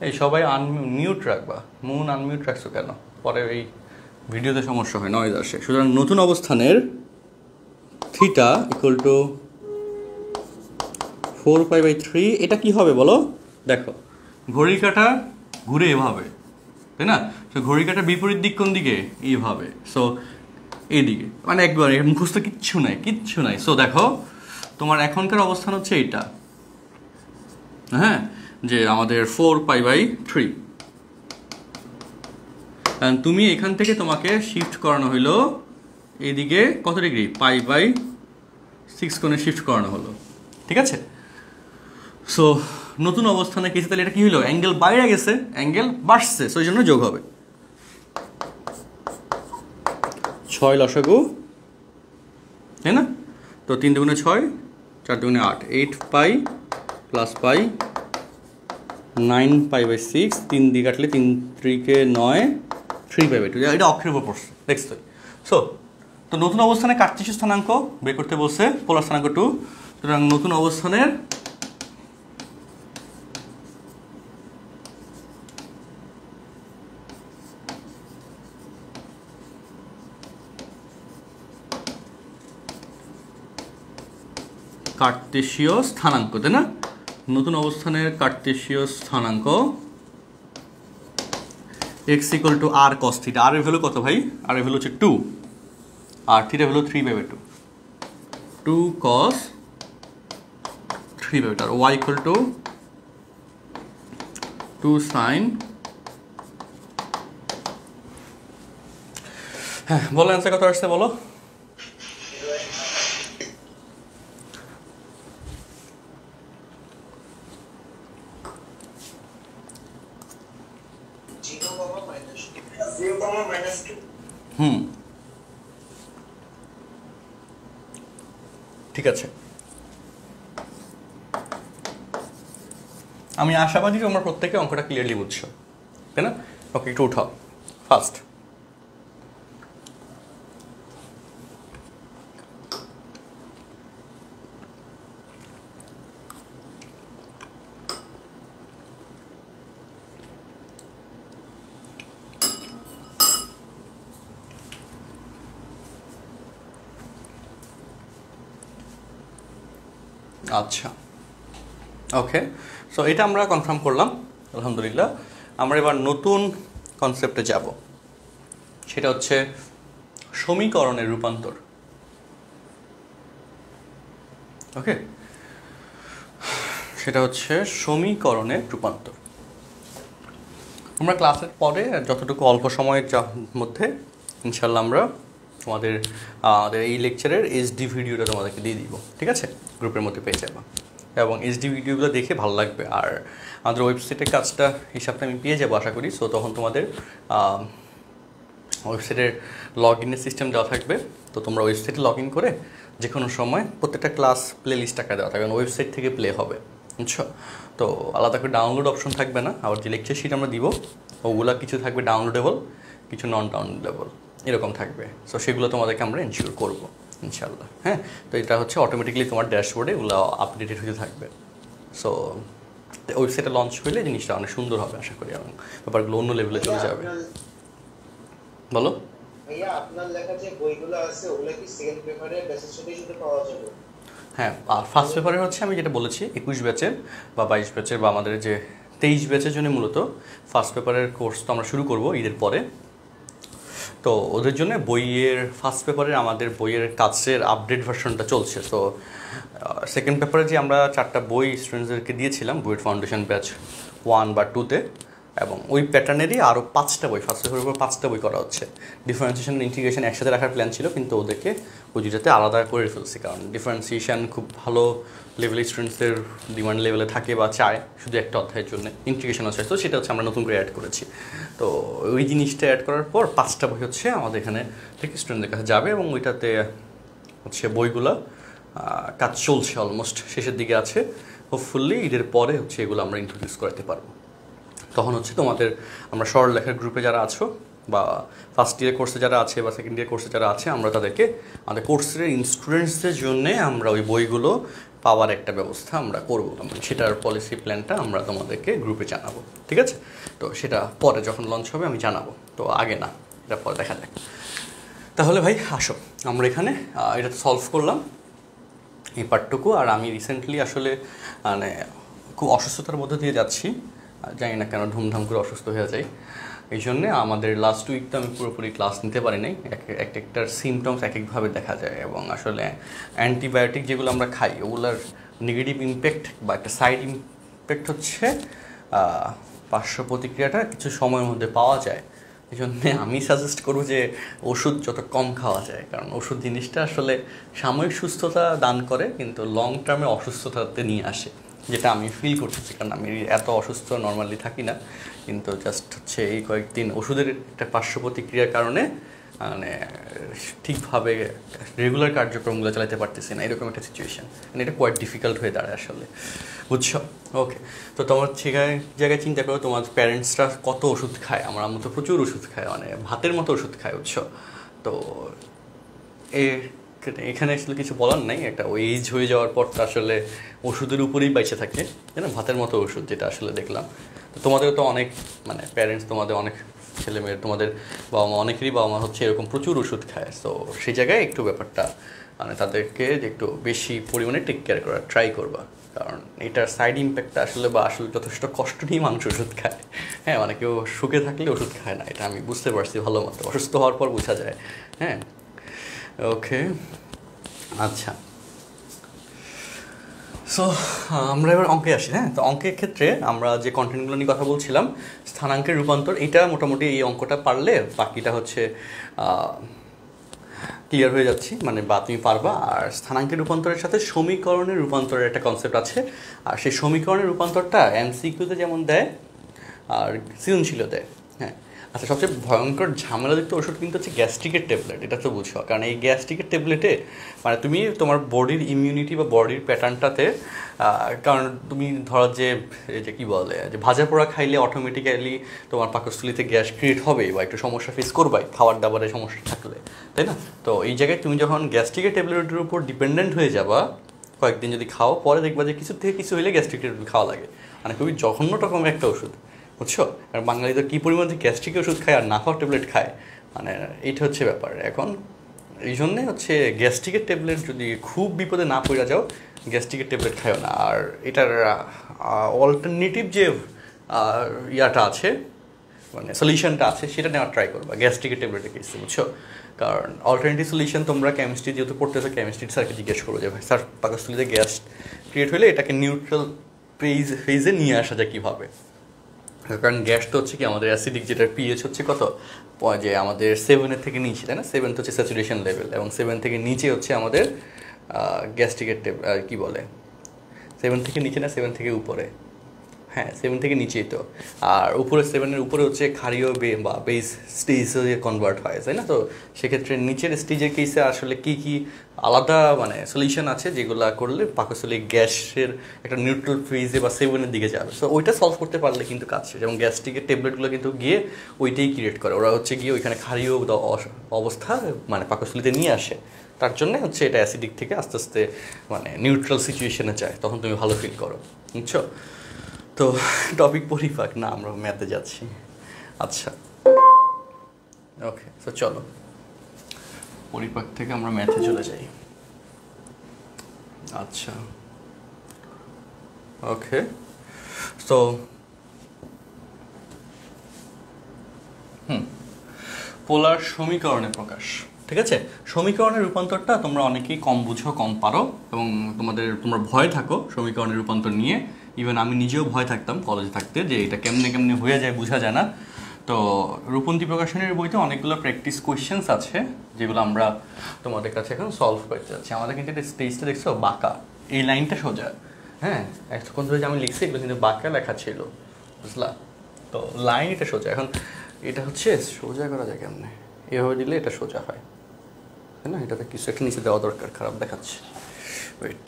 এই সবাই আনমিউট রাখবা। মুন আনমিউট রাখছো কেন? পরে এই ভিডিওতে সমস্যা হয়, নয়েজ আসে। সুতরাং নতুন অবস্থানের থিটা = 4π/3। এটা কি হবে বলো? দেখো, ঘড়ির কাঁটা ঘুরে এভাবে, তাই না? তো ঘড়ির কাঁটার বিপরীত দিক কোন দিকে? এইভাবে। সো এইদিকে, মানে একবার মুখস্থ কিচ্ছু নাই, কিচ্ছু নাই। সো দেখো, তোমার এখনকার অবস্থান হচ্ছে এইটা। হ্যাঁ, যে আমাদের 4π/3, তুমি এখান থেকে তোমাকে শিফট করানো হইলো এইদিকে কত ডিগ্রি? π/6 কোণে শিফট করানো হলো, ঠিক আছে? সো নতুন অবস্থানে গেছে, তাহলে এটা কি হলো? অ্যাঙ্গেল বাইরে গেছে, অ্যাঙ্গেল বাড়ছে, সো এই জন্য যোগ হবে। 6 লসাগু, তাই না? তো 3 × 6, 4 × 8, 8π + π, 9π/6, 3 দিয়ে কাটলে 3 × 9, 3π/2। এটা অক্ষের উপর পড়ছে, দেখছো? সো তো নতুন অবস্থানে কার্টেসীয় স্থানাঙ্ক বের করতে বলছে, পোলার স্থানাঙ্ক 2। সুতরাং নতুন অবস্থানের কার্টেসীয় স্থানাঙ্ক, তাই না? নতুন অবস্থানের কার্টেসীয় স্থানাঙ্ক x = r cos θ। আর এর ভ্যালু কত ভাই? আর এর ভ্যালু হচ্ছে 2, আর থিটা ভ্যালু 3/2, 2 cos 3/2। আর y = 2 sin। হ্যাঁ, বলো অ্যান্সার কত আসছে বলো? ঠিক আছে, আমি আশাবাদী তোমরা প্রত্যেকে অঙ্কটা ক্লিয়ারলি বুঝছো, তাই না? ওকে, একটু উঠাও ফার্স্ট। আচ্ছা, ওকে। সো এটা আমরা কনফার্ম করলাম, আলহামদুলিল্লাহ। আমরা এবার নতুন কনসেপ্টে যাব, সেটা হচ্ছে সমীকরণের রূপান্তর। ওকে, সেটা হচ্ছে সমীকরণের রূপান্তর। আমরা ক্লাসের পরে যতটুকু অল্প সময়ের মধ্যে ইনশাল্লাহ আমরা তোমাদের আমাদের এই লেকচারের এইচডি ভিডিওটা তোমাদেরকে দিয়ে দিব, ঠিক আছে? গ্রুপের মধ্যে পেয়ে যাবো, এবং এইচডি ভিডিওগুলো দেখে ভালো লাগবে। আর আমাদের ওয়েবসাইটের কাজটা হিসাবটা আমি পেয়ে যাবো আশা করি। সো তখন তোমাদের ওয়েবসাইটের লগ ইনের সিস্টেম দেওয়া থাকবে, তো তোমরা ওয়েবসাইটে লগ ইন করে যে কোনো সময় প্রত্যেকটা ক্লাস প্লে লিস্ট টাকা দেওয়া থাকবে, ওয়েবসাইট থেকে প্লে হবে, বুঝছো? তো আলাদা করে ডাউনলোড অপশন থাকবে না। আবার যে লেকচার শিট আমরা দিব ওগুলো কিছু থাকবে ডাউনলোডেবল, কিছু নন ডাউনলোডেবল, এরকম থাকবে। সো সেগুলো তোমাদেরকে আমরা এনশিওর করবো ইনশাল্লাহ। হ্যাঁ, তো এটা হচ্ছে অটোমেটিক্যালি তোমার ড্যাশবোর্ডে এগুলো আপডেটেড হতে থাকবে। সো ওয়েবসাইটে লঞ্চ হলে জিনিসটা অনেক সুন্দর হবে আশা করি, এবং ব্যাপারগুলো অন্য লেভেলে চলে যাবে। বলো ভাইয়া, আপনার লেখা যে বইগুলো আছে ওগুলো কি সেকেন্ড পেপারে ব্যাচের সাথেই শুধু পাওয়া যাবে? হ্যাঁ, আর ফার্স্ট পেপারে হচ্ছে আমি যেটা বলেছি 21 ব্যাচের বা 22 ব্যাচের বা আমাদের যে 23 ব্যাচের জন্য মূলত ফার্স্ট পেপারের কোর্স তো আমরা শুরু করব ঈদের পরে। তো ওদের জন্য বইয়ের ফার্স্ট পেপারের আমাদের বইয়ের কাজের আপডেট ভার্সনটা চলছে। তো সেকেন্ড পেপারে যে আমরা 4টা বই স্টুডেন্টসদেরকে দিয়েছিলাম বুয়েট ফাউন্ডেশন ব্যাচ 1 বা 2-তে, এবং ওই প্যাটার্নেরই আরও 5টা বই, ফার্স্ট পেপারের উপর 5টা বই করা হচ্ছে। ডিফারেন্সিয়েশন ইন্টিগ্রেশন একসাথে রাখার প্ল্যান ছিল, কিন্তু ওদেরকে ওই দুটাতে আলাদা করে ফেলছি, কারণ ডিফারেন্সিয়েশন খুব ভালো লেভেলের স্টুডেন্টসদের ডিমান্ড লেভেলে থাকে বা চায় শুধু একটা অধ্যায়ের জন্য, ইন্টিগ্রেশন আছে, তো সেটা হচ্ছে আমরা নতুন করে অ্যাড করেছি। তো ওই জিনিসটা অ্যাড করার পর 5টা বই হচ্ছে আমাদের এখানে থেকে স্টুডেন্টদের কাছে যাবে, এবং ওইটাতে হচ্ছে বইগুলো কাজ চলছে, অলমোস্ট শেষের দিকে আছে। হোপফুলি ঈদের পরে হচ্ছে এগুলো আমরা ইন্ট্রোডিউস করাতে পারবো। তখন হচ্ছে তোমাদের আমরা সরল লেখার গ্রুপে যারা আছো বা ফার্স্ট ইয়ার কোর্সে যারা আছে বা সেকেন্ড ইয়ার কোর্সে যারা আছে, আমরা তাদেরকে আমাদের কোর্সের স্টুডেন্টসদের জন্যে আমরা ওই বইগুলো পাওয়ার একটা ব্যবস্থা আমরা করবো, সেটার পলিসি প্ল্যানটা আমরা তোমাদেরকে গ্রুপে জানাবো, ঠিক আছে? তো সেটা পরে যখন লঞ্চ হবে আমি জানাবো, তো আগে না, এটা পরে দেখা যাক। তাহলে ভাই আসো, আমরা এখানে এটা সলভ করলাম এই পার্টটুকু। আর আমি রিসেন্টলি আসলে মানে খুব অসুস্থতার মধ্যে দিয়ে যাচ্ছি, জানি না কেন ধুমধাম করে অসুস্থ হয়ে যায়। এই জন্যে আমাদের লাস্ট উইকটা আমি পুরোপুরি ক্লাস নিতে পারি নাই। একটার সিমটমস এক একভাবে দেখা যায়, এবং আসলে অ্যান্টিবায়োটিক যেগুলো আমরা খাই ওগুলোর নেগেটিভ ইম্প্যাক্ট বা একটা সাইড ইম্প্যাক্ট হচ্ছে পার্শ্ব প্রতিক্রিয়াটা কিছু সময়ের মধ্যে পাওয়া যায়। এই জন্যে আমি সাজেস্ট করবো যে ওষুধ যত কম খাওয়া যায়, কারণ ওষুধ জিনিসটা আসলে সাময়িক সুস্থতা দান করে কিন্তু লং টার্মে অসুস্থতাতে নিয়ে আসে, যেটা আমি ফিল করতেছি। কারণ আমি এত অসুস্থ নর্মালি থাকি না, কিন্তু জাস্ট হচ্ছে এই কয়েকদিন ওষুধের একটা পার্শ্ব প্রতিক্রিয়ার কারণে মানে ঠিকভাবে রেগুলার কার্যক্রমগুলো চালাতে পারতেছি না, এরকম একটা সিচুয়েশান। মানে এটা কোয়াইট ডিফিকাল্ট হয়ে দাঁড়ায় আসলে, বুঝছো? ওকে, তো তোমার জায়গায় চিন্তা করো তোমার প্যারেন্টসরা কত ওষুধ খায়। আমার আম্মু তো প্রচুর ওষুধ খায়, মানে ভাতের মতো ওষুধ খায়, বুঝছো? তো এখানে আসলে কিছু বলার নাই, একটা ওই এজ হয়ে যাওয়ার পর তো আসলে ওষুধের উপরেই বাইচে থাকে, তাই না? ভাতের মতো ওষুধ, যেটা আসলে দেখলাম। তো তোমাদেরও তো অনেক মানে প্যারেন্টস, তোমাদের অনেক ছেলেমেয়ের, তোমাদের বাবা মা অনেকেরই বাবা মা হচ্ছে এরকম প্রচুর ওষুধ খায়। তো সেই জায়গায় একটু ব্যাপারটা মানে তাদেরকে একটু বেশি পরিমাণে টেক কেয়ার করার ট্রাই করবা, কারণ এটার সাইড ইম্প্যাক্টটা আসলে বা আসলে যথেষ্ট কষ্ট নিয়ে মানুষ ওষুধ খায়। হ্যাঁ, মানে কেউ সুখে থাকলে ওষুধ খায় না, এটা আমি বুঝতে পারছি ভালো মতো, অসুস্থ হওয়ার পর বোঝা যায়। হ্যাঁ, ওকে, আচ্ছা। সো আমরা এবার অঙ্কে আসি। হ্যাঁ, তো অঙ্কের ক্ষেত্রে আমরা যে কন্টেন্টগুলো নিয়ে কথা বলছিলাম, স্থানাঙ্কের রূপান্তর, এটা মোটামুটি এই অঙ্কটা পারলে বাকিটা হচ্ছে ক্লিয়ার হয়ে যাচ্ছি, মানে বা তুমি পারবা। আর স্থানাঙ্কের রূপান্তরের সাথে সমীকরণের রূপান্তরের একটা কনসেপ্ট আছে, আর সেই সমীকরণের রূপান্তরটা এমসিকিউতে যেমন দেয় আর সৃজনশীলও দেয়। হ্যাঁ, আচ্ছা, সবচেয়ে ভয়ঙ্কর ঝামেলাযুক্ত ওষুধ কিন্তু হচ্ছে গ্যাস্ট্রিকের ট্যাবলেট, এটা তো বুঝো। কারণ এই গ্যাস্ট্রিকের ট্যাবলেটে মানে তুমি তোমার বডির ইমিউনিটি বা বডির প্যাটার্নটাতে, কারণ তুমি ধরো যে কী বলে যে ভাজা পোড়া খাইলে অটোমেটিক্যালি তোমার পাকস্থলিতে গ্যাস ক্রিয়েট হবে বা একটু সমস্যা ফেস করবাই খাবার দাবারে সমস্যা থাকলে, তাই না? তো এই জায়গায় তুমি যখন গ্যাস্ট্রিকের ট্যাবলেটের উপর ডিপেন্ডেন্ট হয়ে যাবা কয়েকদিন যদি খাও, পরে দেখবা যে কিছু থেকে কিছু হইলে গ্যাস্ট্রিকের খাওয়া লাগে, মানে খুবই জঘন্য রকমের একটা ওষুধ, বুঝছো? কারণ বাঙালিদের কী পরিমাণ যে গ্যাস্ট্রিকের ওষুধ খায় আর না খাওয়ার ট্যাবলেট খায়, মানে এইটা হচ্ছে ব্যাপার। এখন এই জন্যে হচ্ছে গ্যাস্ট্রিকের ট্যাবলেট যদি খুব বিপদে না পড়ে যাও, গ্যাস্ট্রিকের ট্যাবলেট খাইও না। আর এটার অল্টারনেটিভ যে ইয়াটা আছে, মানে সলিউশনটা আছে, সেটা নেওয়ার ট্রাই করবা গ্যাস্ট্রিকের ট্যাবলেটের কেসে, বুঝছো? কারণ অল্টারনেটিভ সলিউশন তোমরা কেমিস্ট্রি যেহেতু পড়তেছো, কেমিস্ট্রি স্যারকে জিজ্ঞেস করো যে ভাই স্যার পাকস্থলীতে গ্যাস ক্রিয়েট হলে এটাকে নিউট্রাল ফেজে নিয়ে আসা যায় কীভাবে। কারণ গ্যাস তো হচ্ছে কি আমাদের অ্যাসিডিক, যেটার পিএইচ হচ্ছে কত, যে আমাদের 7-এর থেকে নিচে, তাই না? 7 হচ্ছে স্যাচুরেশন লেভেল, এবং 7 থেকে নিচে হচ্ছে আমাদের গ্যাস্ট্রিকের কী বলে, 7 থেকে নিচে না 7 থেকে উপরে, হ্যাঁ 7 থেকে নিচেই তো। আর উপরে 7-এর উপরে হচ্ছে ক্ষারীয় বা বেস স্টেজে কনভার্ট হয়, তাই না? তো সেক্ষেত্রে নিচের স্টেজের কেসে আসলে কী কী আলাদা মানে সলিউশন আছে যেগুলো করলে পাকস্থলী গ্যাসের একটা নিউট্রাল ফেজে বা 7-এর দিকে যাবে। সো ওইটা সলভ করতে পারলে কিন্তু কাজ শেষ। এবং গ্যাস্ট্রিকের ট্যাবলেটগুলো কিন্তু গিয়ে ওইটাই ক্রিয়েট করে, ওরা হচ্ছে গিয়ে ওইখানে ক্ষারীয় অবস্থা মানে পাকস্থলীতে নিয়ে আসে। তার জন্যে হচ্ছে এটা অ্যাসিডিক থেকে আস্তে আস্তে মানে নিউট্রাল সিচুয়েশনে যায়, তখন তুমি ভালো ফিল করো, বুঝছো? তো টপিক পরিপাক না, আমরা ম্যাথে যাচ্ছি। আচ্ছা ওকে, তো চলো পরিপাক থেকে আমরা ম্যাথে চলে যাই। আচ্ছা ওকে, তো পোলার সমীকরণের প্রকাশ, ঠিক আছে? সমীকরণের রূপান্তরটা তোমরা অনেকেই কম বুঝো, কম পারো, এবং তোমরা ভয় থাকো সমীকরণের রূপান্তর নিয়ে। ইভেন আমি নিজেও ভয় থাকতাম কলেজে থাকতে, যে এটা কেমনে কেমনে হয়ে যায় বোঝা যায় না। তো রূপন্তী প্রকাশনের বইতে অনেকগুলো প্র্যাকটিস কোয়েশ্চেন্স আছে যেগুলো আমরা তোমাদের কাছে এখন সলভ করতে যাচ্ছি। আমাদের কিন্তু এটা স্টেজটা দেখছো বাঁকা, এই লাইনটা সোজা, হ্যাঁ এতক্ষণ ধরে যে আমি লিখছি এগুলো কিন্তু বাঁকা লেখা ছিল, বুঝলা? তো লাইন এটা সোজা। এখন এটা হচ্ছে সোজা করা যায় কেমনে, এভাবে দিলে এটা সোজা হয়, তাই না? এটাতে কিছু একটা নিচে দেওয়া দরকার, খারাপ দেখাচ্ছে, ওয়েট,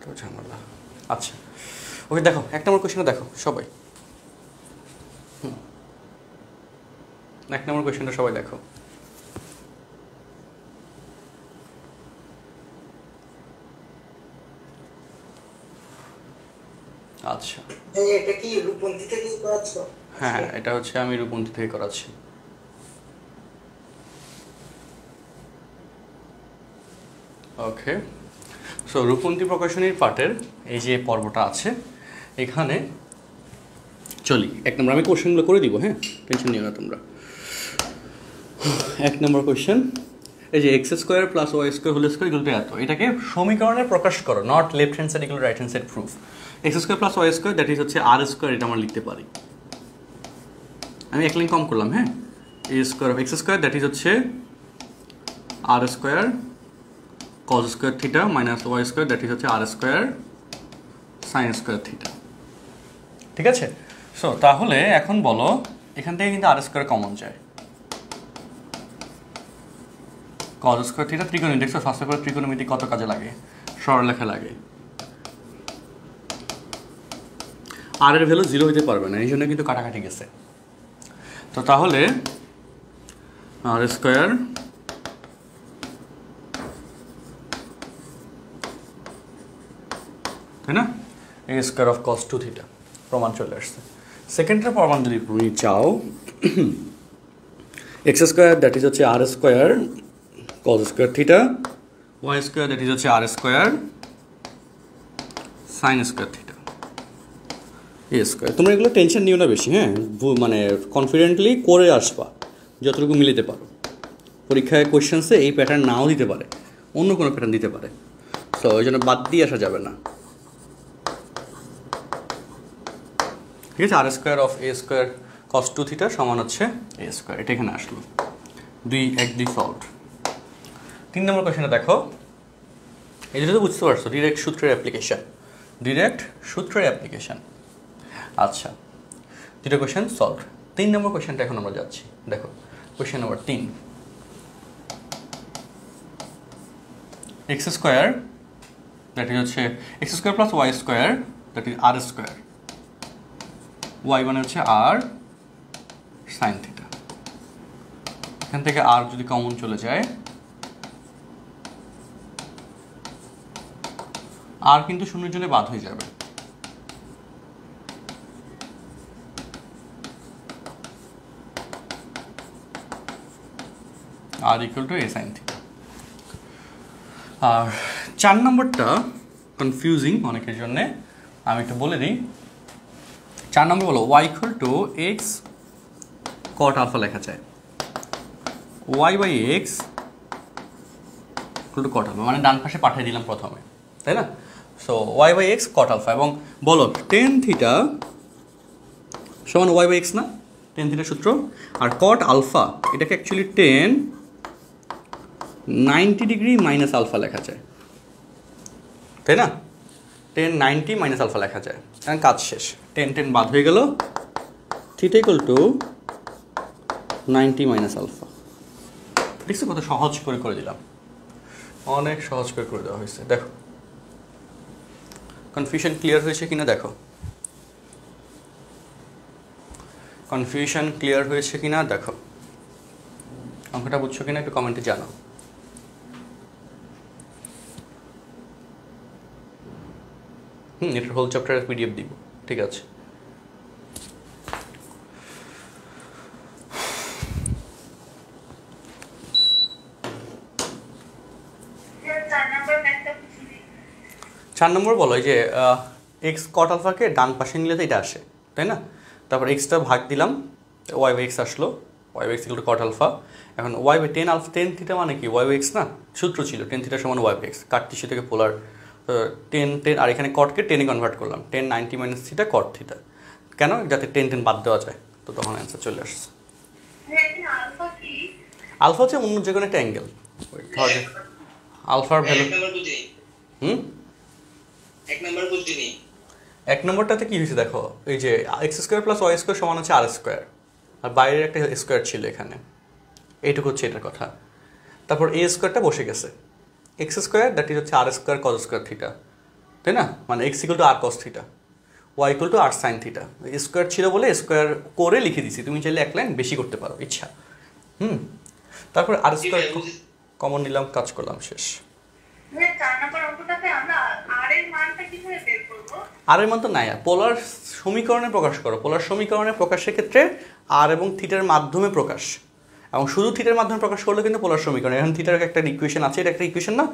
তো ঝামেলা। আচ্ছা ওকে, দেখো 1 নম্বর কোয়েশ্চেনটা দেখো সবাই। 1 নম্বর কোয়েশ্চেনটা সবাই দেখো। আচ্ছা এটা কি রূপন্তী থেকে করাচ্ছো? হ্যাঁ, এটা হচ্ছে আমি রূপন্তী থেকে করাচ্ছি। ওকে, সো রূপন্তী প্রকাশনীর পার্টের এই যে পর্বটা আছে, এখানে চলি 1 নম্বর। আমি কোশ্চেনগুলো করে দিব, হ্যাঁ টেনশন নিও না তোমরা। 1 নম্বর কোয়েশ্চেন, এই যে x² + y² whole square equal to এত, এটাকে সমীকরণে প্রকাশ করো, not left hand side equal right hand side proof. x² + y² that is হচ্ছে r², এটা আমরা লিখতে পারি। আমি 1 লাইন কম করলাম, হ্যাঁ a² of x² that is হচ্ছে r² cos² θ minus y² that is হচ্ছে r² sin² θ, ঠিক আছে? সো তাহলে এখন বলো, এখান থেকে কিন্তু r² কমন যায়, cos² θ ত্রিকোণমিতি, দেখছো ফার্স্ট অফ অল ত্রিকোণমিতি কত কাজে লাগে, সরলরেখা লাগে। আর এর ভ্যালু 0 হতে পারবে না, এই জন্য কিন্তু কাটাকাটি গেছে। তো তাহলে r² তাই না, a² অফ cos 2 θ প্রমাণ চলে আসছে। সেকেন্ডের প্রমাণ যদি তুমি চাও, x² দ্যাট ইজ হচ্ছে r² cos² θ, y² that is হচ্ছে r² sin² θ, a²। তোমরা এগুলো টেনশন নিও না বেশি, হ্যাঁ মানে কনফিডেন্টলি করে আসবা যতটুকু মিলিতে পারো। পরীক্ষায় কোয়েশ্চেন্সে এই প্যাটার্ন নাও দিতে পারে, অন্য কোনো প্যাটার্ন দিতে পারে, সো ওই জন্য বাদ দিয়ে আসা যাবে না, ঠিক আছে? r² অফ a² cos 2 θ সমান হচ্ছে a², এটা এখানে আসলো 2 সলভড। 3 নম্বর কোয়েশ্চেনটা দেখো, এই যেটা তো বুঝতে পারছো ডিরেক্ট সূত্রের অ্যাপ্লিকেশন। আচ্ছা 2টা কোয়েশ্চেন সলভ। 3 নম্বর কোয়েশ্চেনটা এখন আমরা যাচ্ছি, দেখো question number 3, x² that is হচ্ছে x² + y² that is r², y মানে হচ্ছে r sin θ। এখান থেকে r যদি কমন চলে যায়, r কিন্তু শূন্যের জন্য বাদ হয়ে যাবে, r = a sin θ। আর 4 নম্বরটা কনফিউজিং অনেকের জন্যে, আমি একটু বলে দিই। 4 নম্বর বলো y equal to X cot alpha লেখা যায়, y by X equal to cot alpha, মানে ডান পাশে পাঠিয়ে দিলাম প্রথমে, তাই না? So y by X cot alpha, এবং বলো টেন থিটা সমান y বাই এক্স না, টেন থিটার সূত্র। আর কট আলফা এটাকে অ্যাকচুয়ালি 90 ডিগ্রি মাইনাস আলফা লেখা যায়, তাই না? 90 মাইনাস আলফা লেখা যায়, কারণ কাজ শেষ, 10 বাদ হয়ে গেল, theta equal to 90 minus alpha. দেখছো কত সহজ করে করে দিলাম, অনেক সহজ করে করে দেওয়া হয়েছে। দেখো কনফিউশন ক্লিয়ার হয়েছে কিনা দেখো, কনফিউশন ক্লিয়ার হয়েছে কিনা দেখো, অঙ্কটা বুঝছো কিনা একটু কমেন্টে জানাও। এটার হোল চ্যাপ্টারের পিডিএফ দিব, ঠিক আছে? চার নম্বর বলো যে এক্স কট আলফাকে ডান পাশে নিলে তো এটা আসে, তাই না? তারপর এক্সটা ভাগ দিলাম, ওয়াই বাই এক্স আসলো, Y by X equal to cot alpha. এখন ওয়াই বাই 10 আলফা, 10 থিটা মানে কি ওয়াই বাই এক্স না, সূত্র ছিল 10 থিটা সমান ওয়াই বাই এক্স, কার্টেসিয়ান থেকে পোলার 10 আর এখানে কটকে 10 কনভার্ট করলাম, 10 90 মাইনাস থিটা কট থিটা, কেন? যাতে 10 বাদ দেওয়া যায়, তো তখন অ্যান্সার চলে আসছে। আলফা হচ্ছে অন্য যে কোনো একটা অ্যাঙ্গেল, আলফার ভ্যালু। এক নম্বরটাতে কি হয়েছে দেখো, এই যে X square plus Y square সমান হচ্ছে আর স্কোয়ার, আর বাইরের একটা স্কোয়ার ছিল এখানে, এইটুকু হচ্ছে এটার কথা। তারপর এ স্কোয়ারটা বসে গেছে, এক্স স্কোয়ার দ্যাট ইজ হচ্ছে R square cos square theta, তাই না? মানে X equal to R cos theta, Y equal to R sine theta. Square ছিল বলে স্কোয়ার করে লিখে দিছি, তুমি চাইলে এক লাইন বেশি করতে পারো ইচ্ছা। তারপর আর স্কোয়ার কমন নিলাম, কাজ করলাম, শেষ। আর এর মান তো নাই, পোলার সমীকরণে প্রকাশ করো, পোলার সমীকরণে প্রকাশের ক্ষেত্রে আর এবং থিটার মাধ্যমে প্রকাশ, এবং শুধু থিটার মাধ্যমে প্রকাশ করলে কিন্তু পোলার সমীকরণ। এখন থিটার একটা ইকুয়েশন আছে, এটা একটা ইকুয়েশন না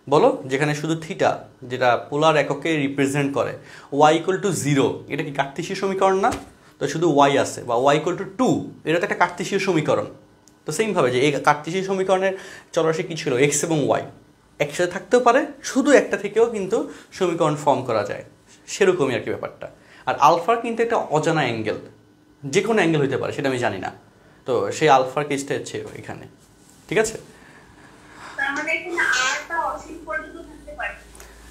বলো, যেখানে শুধু থিটা যেটা পোলার এককে রিপ্রেজেন্ট করে, ওয়াই ইকুয়াল টু 0, এটা কি কার্তেশীয় সমীকরণ না? তো শুধু ওয়াই আছে, বা ওয়াই ইকুয়াল টু 2, এটা তো একটা কার্তেশীয় সমীকরণ। তো সেমভাবে যে এই কার্তেশীয় সমীকরণের চলরাশি কী ছিল, এক্স এবং ওয়াই একসাথে থাকতেও পারে, শুধু একটা থেকেও কিন্তু সমীকরণ ফর্ম করা যায়, সেরকমই আর কি ব্যাপারটা। আর আলফার কিন্তু একটা অজানা অ্যাঙ্গেল, যে কোনো অ্যাঙ্গেল হতে পারে, সেটা আমি জানি না, তো সেই আলফার কেসটা হচ্ছে এখানে, ঠিক আছে?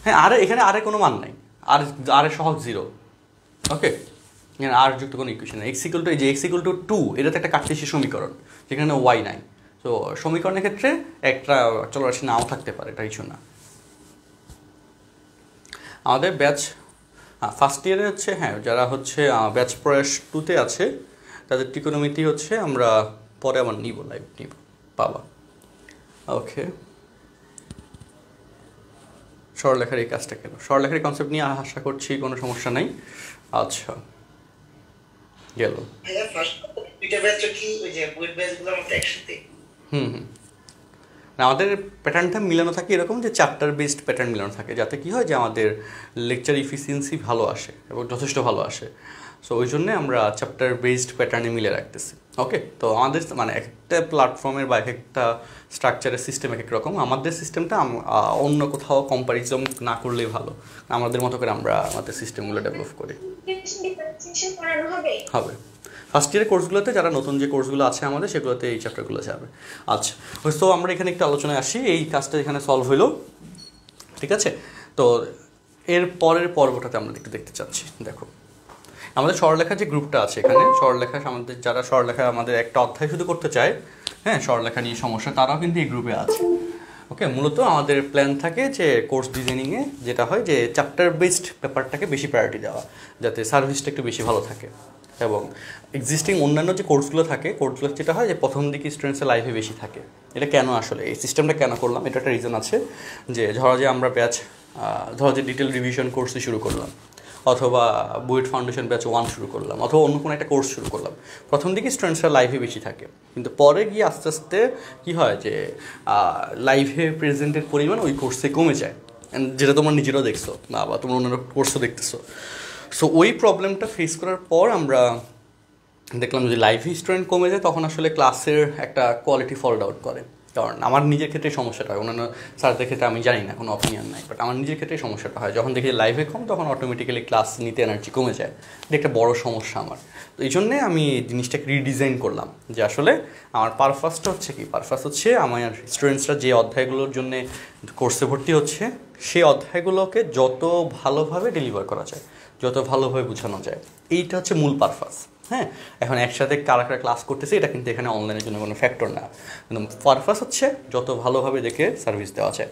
হ্যাঁ, আর এখানে আরে কোনো মান নাই, আর সহজ 0, ওকে? এখানে আর যুক্ত কোনো ইকুয়েশন নেই। এক্স ইকুয়াল টু, এই যে এক্স ইকুয়াল টু 2, এটা তো একটা কার্তেশীয় সমীকরণ, যেখানে ওয়াই নাই। তো সমীকরণের ক্ষেত্রে একটা চলরাশি নাও থাকতে পারে, এটা কিছু না। আমাদের ব্যাচ ফার্স্ট ইয়ারে হচ্ছে, হ্যাঁ, যারা হচ্ছে ব্যাচ প্রয়াস 2-তে আছে, তাদের ত্রিকোণমিতি হচ্ছে আমরা পরে আবার নিব, লাইভ নিব, পাবা, ওকে? সরলরেখার এই কাজটা কেন, সরলরেখার কনসেপ্ট নিয়ে আশা করছি কোনো সমস্যা নেই। আচ্ছা, গেল। আমাদের প্যাটার্নটা মিলানো থাকে এরকম যে চ্যাপ্টার বেসড প্যাটার্ন মিলানো থাকে, যাতে কি হয় যে আমাদের লেকচার ইফিসিয়েন্সি ভালো আসে এবং যথেষ্ট ভালো আসে। সো ওই জন্যে আমরা চ্যাপ্টার বেসড প্যাটার্নে মিলে রাখতেছি, ওকে? তো আমাদের মানে একটা প্ল্যাটফর্মের বা একটা স্ট্রাকচারের সিস্টেম এক এক রকম, আমাদের সিস্টেমটা অন্য কোথাও কম্পারিজন না করলেই ভালো, আমাদের মতো করে আমরা আমাদের সিস্টেমগুলো ডেভেলপ করি। হবে ফার্স্ট ইয়ারের কোর্সগুলোতে, যারা নতুন যে কোর্সগুলো আছে আমাদের, সেগুলোতে এই চ্যাপ্টারগুলো যাবে। আচ্ছা, তো আমরা এখানে একটু আলোচনায় আসি, এই কাজটা এখানে সলভ হইলো, ঠিক আছে? তো এর পরের পর্বটাতে আমরা একটু দেখতে চাচ্ছি। দেখো আমাদের সরলরেখার যে গ্রুপটা আছে এখানে, সরলরেখা আমাদের যারা সরলরেখা আমাদের একটা অধ্যায় শুধু করতে চায়, হ্যাঁ, সরলরেখা নিয়ে সমস্যা, তারাও কিন্তু এই গ্রুপে আছে, ওকে? মূলত আমাদের প্ল্যান থাকে যে কোর্স ডিজাইনিংয়ে যেটা হয় যে চ্যাপ্টার বেসড পেপারটাকে বেশি প্রায়োরিটি দেওয়া, যাতে সার্ভিসটা একটু বেশি ভালো থাকে। এবং এক্সিস্টিং অন্যান্য যে কোর্সগুলো থাকে, কোর্সগুলো যেটা হয় যে প্রথম দিকে স্টুডেন্টসের লাইফে বেশি থাকে। এটা কেন আসলে এই সিস্টেমটা কেন করলাম, এটা একটা রিজন আছে। যে ধরো যে আমরা ব্যাচ, ধরো যে ডিটেল রিভিশন কোর্সই শুরু করলাম, অথবা বুয়েট ফাউন্ডেশন ব্যাচ 1 শুরু করলাম, অথবা অন্য কোনো একটা কোর্স শুরু করলাম, প্রথম দিকে স্টুডেন্টসরা লাইভে বেশি থাকে, কিন্তু পরে গিয়ে আস্তে আস্তে কী হয় যে লাইভে প্রেজেন্টের পরিমাণ ওই কোর্সে কমে যায়, যেটা তোমরা নিজেরাও দেখছো বা তোমরা অন্যান্য কোর্সও দেখতেছো। সো ওই প্রবলেমটা ফেস করার পর আমরা দেখলাম যে লাইভে স্টুডেন্ট কমে যায়, তখন আসলে ক্লাসের একটা কোয়ালিটি ফল আউট করে। কারণ আমার নিজের ক্ষেত্রে সমস্যাটা হয়, অন্যান্য স্যারদের ক্ষেত্রে আমি জানি না, কোনো অপিনিয়ন নাই, বাট আমার নিজের ক্ষেত্রে সমস্যাটা হয় যখন দেখি লাইভে কম, তখন অটোমেটিক্যালি ক্লাস নিতে এনার্জি কমে যায়। এটা একটা বড় সমস্যা আমার। তো এই জন্যে আমি জিনিসটাকে রিডিজাইন করলাম যে আসলে আমার পারপাসটা হচ্ছে কি, পারপাস হচ্ছে আমার স্টুডেন্টসরা যে অধ্যায়গুলোর জন্য কোর্সে ভর্তি হচ্ছে সেই অধ্যায়গুলোকে যত ভালোভাবে ডেলিভার করা যায়, যত ভালোভাবে বোঝানো যায়, এইটা হচ্ছে মূল পারপাস। হ্যাঁ, এখন একসাথে কারা কারা ক্লাস করতেছে এটা কিন্তু এখানে অনলাইনের জন্য কোনো ফ্যাক্টর না, কিন্তু পারপাস হচ্ছে যত ভালোভাবে দেখে সার্ভিস দেওয়া যায়,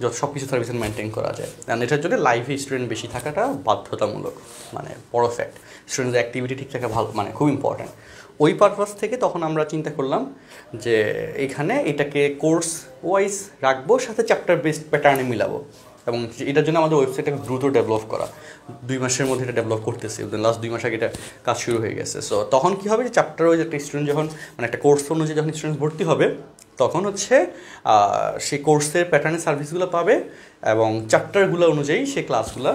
যত সব কিছু সার্ভিস মেনটেন করা যায়। কারণ এটার জন্য লাইভে স্টুডেন্ট বেশি থাকাটা বাধ্যতামূলক, মানে বড় ফ্যাক্ট। স্টুডেন্টদের অ্যাক্টিভিটি ঠিক থাকা ভালো, মানে খুব ইম্পর্ট্যান্ট। ওই পারপাস থেকে তখন আমরা চিন্তা করলাম যে এখানে এটাকে কোর্স ওয়াইজ রাখবো, সাথে চ্যাপ্টার বেসড প্যাটার্নে মিলাবো, এবং এটার জন্য আমাদের ওয়েবসাইটটাকে দ্রুত ডেভেলপ করা, 2 মাসের মধ্যে এটা ডেভেলপ করতেছি, লাস্ট 2 মাস আগে এটা কাজ শুরু হয়ে গেছে। সো তখন কী হবে যে চ্যাপ্টার ওয়াইজ একটা স্টুডেন্ট যখন, মানে একটা কোর্স অনুযায়ী যখন স্টুডেন্ট ভর্তি হবে, তখন হচ্ছে সেই কোর্সের প্যাটার্নে সার্ভিসগুলো পাবে, এবং চ্যাপ্টারগুলো অনুযায়ী সে ক্লাসগুলো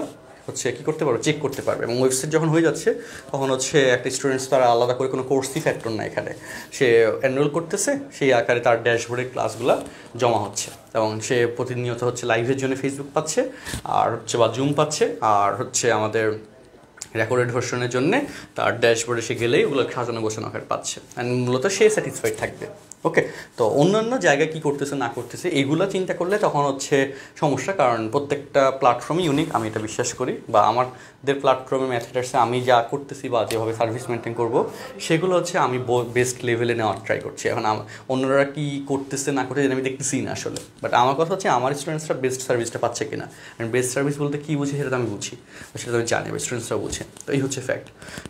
হচ্ছে কী করতে পারবে, চেক করতে পারবে। এবং ওয়েবসাইট যখন হয়ে যাচ্ছে তখন হচ্ছে একটা স্টুডেন্টস তারা আলাদা করে কোনো কোর্সই ফ্যাক্টর না, এখানে সে এনরোল করতেছে, সেই আকারে তার ড্যাশবোর্ডের ক্লাসগুলো জমা হচ্ছে, এবং সে প্রতিনিয়ত হচ্ছে লাইভের জন্য ফেসবুক পাচ্ছে, আর হচ্ছে বা জুম পাচ্ছে, আর হচ্ছে আমাদের রেকর্ডেড ভার্সনের জন্য তার ড্যাশবোর্ডে সে গেলেই ওগুলো সাজানো গোছানো আকার পাচ্ছে, অ্যান্ড মূলত সে স্যাটিসফাইড থাকবে। ওকে, তো অন্যান্য জায়গায় কী করতেছে না করতেছে এইগুলো চিন্তা করলে তখন হচ্ছে সমস্যা, কারণ প্রত্যেকটা প্ল্যাটফর্মই ইউনিক, আমি এটা বিশ্বাস করি, বা আমাদের প্ল্যাটফর্মে ম্যাথডার্সে আমি যা করতেছি বা যেভাবে সার্ভিস মেনটেন করবো সেগুলো হচ্ছে আমি বেস্ট লেভেলে নেওয়ার ট্রাই করছি। এখন অন্যরা কী করতেছে না করতেছে আমি দেখতেছি না আসলে, বাট আমার কথা হচ্ছে আমার স্টুডেন্টসরা বেস্ট সার্ভিসটা পাচ্ছে কিনা, অ্যান্ড বেস্ট সার্ভিস বলতে কী বুঝি সেটা আমি বুঝি, সেটা আমি জানি, বা স্টুডেন্টসরা বুঝে। তো এই হচ্ছে ফ্যাক্ট।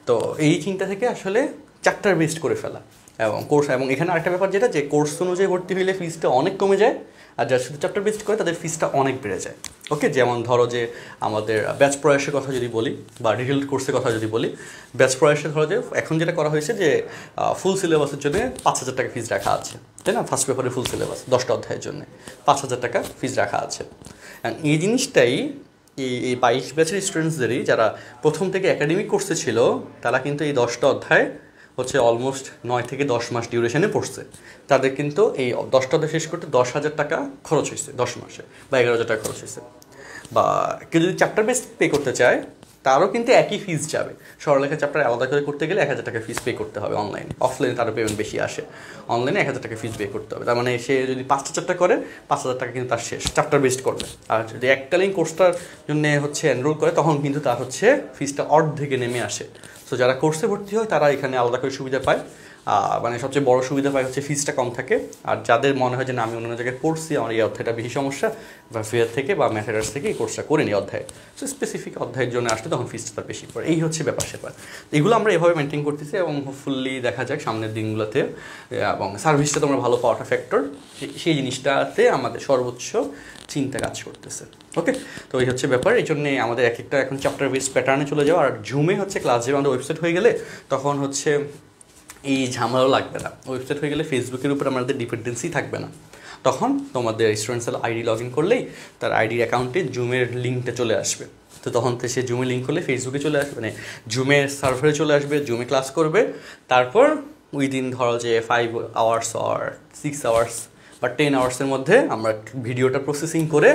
তো এই চিন্তা থেকে আসলে চ্যাপ্টার বেস্ট করে ফেলা এবং কোর্স, এবং এখানে আরেকটা ব্যাপার যেটা, যে কোর্স অনুযায়ী ভর্তি হইলে ফিসটা অনেক কমে যায়, আর যারা শুধু চ্যাপ্টার বেস্ট করে তাদের ফিসটা অনেক বেড়ে যায়। ওকে, যেমন ধরো যে আমাদের ব্যাচ প্রয়াসের কথা যদি বলি, বা ডিটেল কোর্সের কথা যদি বলি, ব্যাচ প্রয়াসে ধরো যে এখন যেটা করা হয়েছে যে ফুল সিলেবাসের জন্য 5,000 টাকা ফিস রাখা আছে, তাই না? ফার্স্ট পেপারে ফুল সিলেবাস 10টা অধ্যায়ের জন্য 5,000 টাকা ফিস রাখা আছে। এই জিনিসটাই এই 22 ব্যাচের স্টুডেন্টসদেরই, যারা প্রথম থেকে একাডেমিক কোর্সে ছিল, তারা কিন্তু এই 10টা অধ্যায় হচ্ছে অলমোস্ট 9 থেকে 10 মাস ডিউরেশনে পড়ছে, তাদের কিন্তু এই 10টা অধ্যায় শেষ করতে 10,000 টাকা খরচ হয়েছে 10 মাসে, বা 11,000 টাকা খরচ হয়েছে। বা কেউ যদি চ্যাপ্টার বেস পে করতে চায় তারও কিন্তু একই ফিস যাবে। সরলরেখা চ্যাপ্টার আলাদা করে করতে গেলে 1,000 টাকা ফিস পে করতে হবে অনলাইনে, অফলাইনে তারও পেমেন্ট বেশি আসে, অনলাইনে 1,000 টাকা ফিস পে করতে হবে। তার মানে সে যদি 5টা চ্যাপ্টার করে 5,000 টাকা কিন্তু তার শেষ, চ্যাপ্টার বেসড করবে। আর যদি এককালীন কোর্সটার জন্য হচ্ছে এনরোল করে তখন কিন্তু তার হচ্ছে ফিসটা অর্ধেকে নেমে আসে। সো যারা কোর্সে ভর্তি হয় তারা এখানে আলাদা করে সুবিধা পায়, মানে সবচেয়ে বড় সুবিধা পায় হচ্ছে ফিসটা কম থাকে। আর যাদের মনে হয় যে না আমি অন্য জায়গায় পড়ছি, আমার এই অধ্যায়টা বেশি সমস্যা, বা ফেয়ার থেকে বা ম্যাথডার্স থেকে এই কোর্সটা করে নিই অধ্যায়, সো স্পেসিফিক অধ্যায়ের জন্য আসলে তখন ফিসটা তার বেশি পড়ে। এই হচ্ছে ব্যাপার স্যাপার। এগুলো আমরা এভাবে মেনটেন করতেছি, এবং হোপফুলি দেখা যাক সামনের দিনগুলোতে, এবং সার্ভিসটা তোমরা ভালো পাওয়াটা ফ্যাক্টর, সেই জিনিসটাতে আমাদের সর্বোচ্চ চিন্তা কাজ করতেছে। ওকে, তো এই হচ্ছে ব্যাপার। এই জন্যে আমাদের এক একটা এখন চ্যাপ্টার বেস প্যাটার্নে চলে যাওয়া, আর জুমে হচ্ছে ক্লাস যে আমাদের ওয়েবসাইট হয়ে গেলে তখন হচ্ছে এই ঝামেলাও লাগবে না। ওয়েবসাইট হয়ে গেলে ফেসবুকের উপর আমাদের ডিপেন্ডেন্সি থাকবে না, তখন তোমাদের স্টুডেন্টসের আইডি লগ ইন করলেই তার আইডির অ্যাকাউন্টে জুমের লিঙ্কটা চলে আসবে। তো তখন তো সে জুমে লিঙ্ক করলে ফেসবুকে চলে আসবে, মানে জুমের সার্ভারে চলে আসবে, জুমে ক্লাস করবে। তারপর উইদিন ধরো যে 5 আওয়ার্স আর 6 আওয়ার্স বা 10 আওয়ার্সের মধ্যে আমরা ভিডিওটা প্রসেসিং করে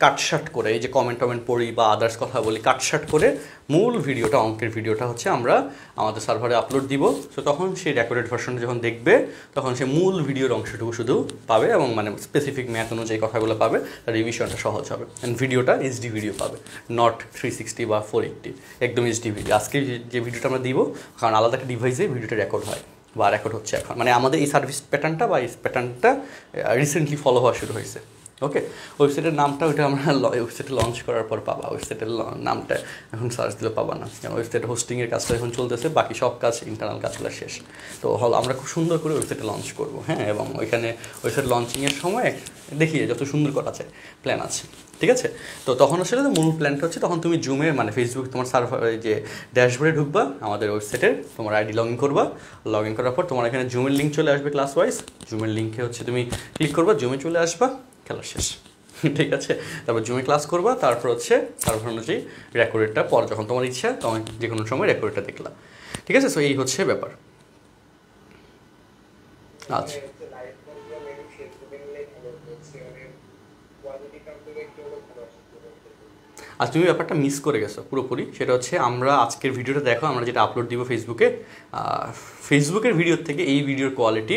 কাটশাট করে, এই যে কমেন্ট পড়ি বা আদার্স কথা বলি, কাটশাট করে মূল ভিডিওটা, অঙ্কের ভিডিওটা হচ্ছে আমরা আমাদের সার্ভারে আপলোড দিব। সো তখন সেই রেকর্ডেড ভার্সনটা যখন দেখবে তখন সে মূল ভিডিওর অংশটুকু শুধু পাবে, এবং মানে স্পেসিফিক ম্যাথ অনুযায়ী কথাগুলো পাবে, তার রিভিশনটা সহজ হবে। অ্যান্ড ভিডিওটা এইচডি ভিডিও পাবে, নট 360 বা 480, একদম এইচডি ভিডিও। আজকে যে ভিডিওটা আমরা দিব, কারণ আলাদা একটা ডিভাইসে ভিডিওটা রেকর্ড হয় বা রেকর্ড হচ্ছে এখন, মানে আমাদের এই সার্ভিস প্যাটার্নটা বা এই প্যাটার্নটা রিসেন্টলি ফলো হওয়া শুরু হয়েছে। ওকে, ওয়েবসাইটের নামটা ওইটা আমরা ওয়েবসাইটে লঞ্চ করার পর পাবা। ওয়েবসাইটের নামটা এখন সার্চ দিলে পাবা না, কারণ ওয়েবসাইট হোস্টিংয়ের কাজটা এখন চলতেছে, বাকি সব কাজ ইন্টারনাল কাজগুলো শেষ। তো আমরা খুব সুন্দর করে ওয়েবসাইটে লঞ্চ করবো, হ্যাঁ, এবং ওইখানে ওয়েবসাইট লঞ্চিংয়ের সময় দেখিয়ে যত সুন্দর করা যায় প্ল্যান আছে, ঠিক আছে। তো তখন আসলে মূল প্ল্যানটা হচ্ছে তখন তুমি জুমে মানে ফেসবুক তোমার সার্ভার যে ড্যাশবোর্ডে ঢুকবা আমাদের ওয়েবসাইটের, তোমার আইডি লগ ইন করবা, লগ ইন করার পর তোমার এখানে জুমের লিঙ্ক চলে আসবে ক্লাস ওয়াইজ। জুমের লিঙ্কে হচ্ছে তুমি ক্লিক করবা, জুমে চলে আসবা, খেলা শেষ, ঠিক আছে। তারপর জুমে ক্লাস করবা, তারপর হচ্ছে সার্ভার অনুযায়ী রেকর্ডেডটা পর যখন তোমার ইচ্ছা তখন যে কোনো সময় রেকর্ডেডটা দেখলা, ঠিক আছে। সো এই হচ্ছে ব্যাপার। আচ্ছা আজ তুমি ব্যাপারটা মিস করে গেছো পুরোপুরি, সেটা হচ্ছে আমরা আজকের ভিডিওটা দেখো, আমরা যেটা আপলোড দিব ফেসবুকে, ফেসবুকের ভিডিওর থেকে এই ভিডিওর quality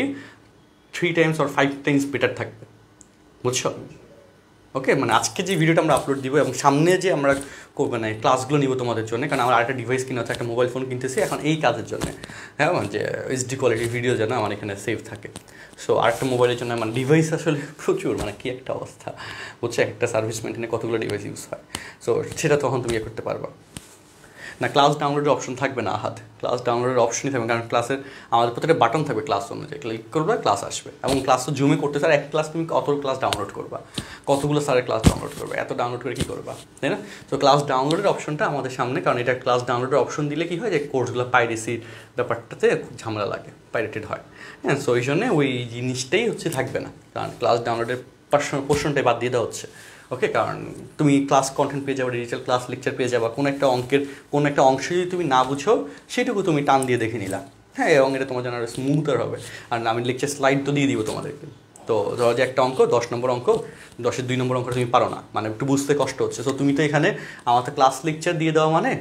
3 Times or 5 Times better থাকবে, বুঝছো? ওকে, মানে আজকে যে ভিডিওটা আমরা আপলোড দিব এবং সামনে যে আমরা মানে ক্লাসগুলো নিব তোমাদের জন্য, কারণ আমার আরেকটা ডিভাইস কিনা হচ্ছে, একটা মোবাইল ফোন কিনতেছি এখন এই কাজের জন্য, হ্যাঁ, মানে যে এইচডি কোয়ালিটির ভিডিও যেন আমার এখানে সেভ থাকে। সো আরেকটা মোবাইলের জন্য মানে ডিভাইস আসলে প্রচুর, মানে কী একটা অবস্থা, বুঝছো? একটা সার্ভিস মেনটেনে কতগুলো ডিভাইস ইউজ হয়। সো সেটা তখন তুমি ইয়ে করতে পারবা না। ক্লাস ডাউনলোডের অপশন থাকবে না আহাদ, ক্লাস ডাউনলোডের অপশনই থাকবে, কারণ ক্লাসের আমাদের প্রত্যেকটা বাটন থাকবে ক্লাস অনুযায়ী, ক্লিক করবে ক্লাস আসবে, এবং ক্লাস তো জুমে করতে স্যার এক ক্লাস তুমি কত ক্লাস ডাউনলোড করবা, কতগুলো স্যারের ক্লাস ডাউনলোড করবে, এত ডাউনলোড করে কী করবা, তাই না? তো ক্লাস ডাউনলোডের অপশনটা আমাদের সামনে, কারণ এটা ক্লাস ডাউনলোডের অপশন দিলে কী হয় যে কোর্সগুলো পাইরেসির ব্যাপারটাতে খুব ঝামেলা লাগে, পাইরেটেড হয়, হ্যাঁ। সো ওই জন্যে ওই জিনিসটাই হচ্ছে থাকবে না, কারণ ক্লাস ডাউনলোডের পোর্শনটাই বাদ দিয়ে দেওয়া হচ্ছে। ওকে, কারণ তুমি ক্লাস কন্টেন্ট পেয়ে যাবে, ডিজিটাল ক্লাস লেকচার পেয়ে যাবা, কোনো একটা অঙ্কের কোনো একটা অংশ যদি তুমি না বুঝো সেটুকু তুমি টান দিয়ে দেখে নিলা, হ্যাঁ, এবং এটা তোমার জন্য আরও স্মুথার হবে। আর আমি লেকচার স্লাইড তো দিয়ে দিব তোমাদেরকে। তো ধরো যে একটা অঙ্ক 10 নম্বর অঙ্ক, 10-এর 2 নম্বর অঙ্কটা তুমি পারো না, মানে একটু বুঝতে কষ্ট হচ্ছে, তো তুমি তো এখানে আমাদের ক্লাস লেকচার দিয়ে দেওয়া মানে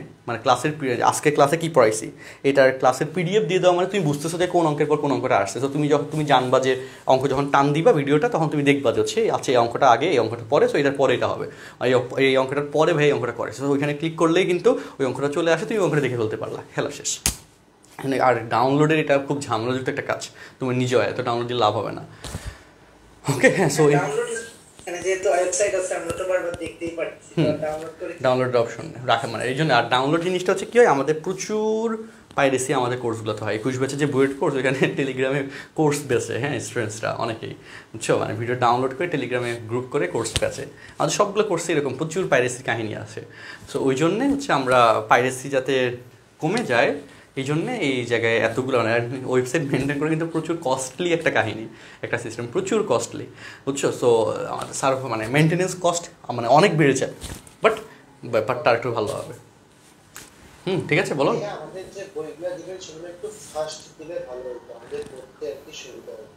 ক্লাসের আজকে ক্লাসে কী পড়াইছি এটার ক্লাসের পিডিএফ দিয়ে দেওয়া, মানে তুমি বুঝতেছো যে কোন অঙ্কের পর কোন অঙ্কটা আসছে। তো তুমি যখন তুমি জানবা যে অঙ্ক যখন টান দিবা ভিডিওটা, তখন তুমি দেখবা যে হচ্ছে আচ্ছা এই অঙ্কটা আগে, এই অঙ্কটা পরে, সো এটার পরে এটা হবে, এই অঙ্কটার পরে ভাই এই অঙ্কটা করে, সো ওইখানে ক্লিক করলেই কিন্তু ওই অঙ্কটা চলে আসে, তুমি অঙ্কটা দেখে ফেলতে পারলা, খেলা শেষ। আর ডাউনলোডের এটা খুব ঝামেলাযুক্ত একটা কাজ, তুমি নিজে এত ডাউনলোড দিয়ে লাভ হবে না। ওকে, হ্যাঁ, সো ডাউনলোড অপশন রাখা মানে এই জন্য। আর ডাউনলোড জিনিসটা হচ্ছে কী হয়, আমাদের প্রচুর পাইরেসি আমাদের কোর্সগুলোতে হয়। 21 ব্যাচে যে বুয়েট কোর্স, ওইখানে টেলিগ্রামে কোর্স বেচে, হ্যাঁ, স্টুডেন্টসরা অনেকেই, বুঝছো, মানে ভিডিও ডাউনলোড করে টেলিগ্রামে গ্রুপ করে কোর্স বেচে। আমাদের সবগুলো কোর্সে এরকম প্রচুর পাইরেসির কাহিনী আছে। সো ওই জন্যে হচ্ছে আমরা পাইরেসি যাতে কমে যায় এই জন্যে এই জায়গায় এতগুলো মানে ওয়েবসাইট মেনটেন করে কিন্তু প্রচুর কস্টলি একটা কাহিনী, একটা সিস্টেম প্রচুর কস্টলি, বুঝছো। সো আমাদের সার্ভার মানে মেনটেনেন্স কস্ট মানে অনেক বেড়েছে, বাট ব্যাপারটা আর একটু ভালো হবে। ঠিক আছে, বলো। আমাদের যে বইগুলো দিবেন সেগুলো একটু ফাস্ট দিলে ভালো হতো, আমাদের পড়তে আর কি সুবিধা হবে।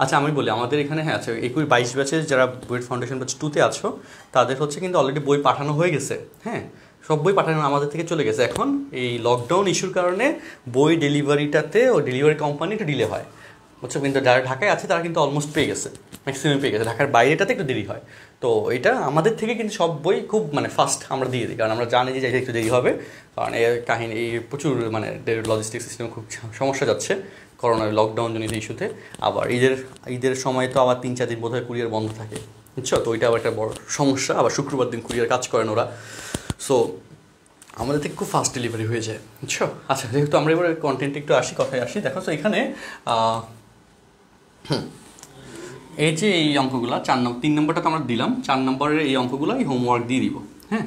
আচ্ছা আমি বলি, আমাদের এখানে হ্যাঁ আছে 22 ব্যাচের যারা বুয়েট ফাউন্ডেশন ব্যাচ 2-তে আছো তাদের হচ্ছে কিন্তু অলরেডি বই পাঠানো হয়ে গেছে, হ্যাঁ, সব বই পাঠানো আমাদের থেকে চলে গেছে। এখন এই লকডাউন ইস্যুর কারণে বই ডেলিভারিটাতে ও ডেলিভারি কোম্পানি একটু ডিলে হয়, বুঝছো, কিন্তু যারা ঢাকায় আছে তারা কিন্তু অলমোস্ট পেয়ে গেছে, ম্যাক্সিমাম পেয়ে গেছে, ঢাকার বাইরেটাতে একটু দেরি হয়। তো এটা আমাদের থেকে কিন্তু সব বই খুব মানে ফাস্ট আমরা দিয়ে দিই, কারণ আমরা জানি যে একটু দেরি হবে, কারণ এই কাহিনী এই প্রচুর মানে লজিস্টিক সিস্টেমে খুব সমস্যা যাচ্ছে করোনার লকডাউন জনিত ইস্যুতে। আবার ঈদের সময় তো আবার 3-4 দিন বোধহয় কুরিয়ার বন্ধ থাকে, বুঝছো, তো ওইটা আবার একটা বড় সমস্যা। আবার শুক্রবার দিন কুরিয়ার কাজ করেন ওরা, সো আমাদের থেকে খুব ফাস্ট ডেলিভারি হয়ে যায়, বুঝছো। আচ্ছা, যেহেতু আমরা এবার কন্টেন্টে একটু কথায় আসি, দেখো তো এখানে এই যে এই অঙ্কগুলো 3 নম্বরটা তো আমরা দিলাম, 4 নম্বরের এই অঙ্কগুলো এই হোমওয়ার্ক দিয়ে দিব, হ্যাঁ,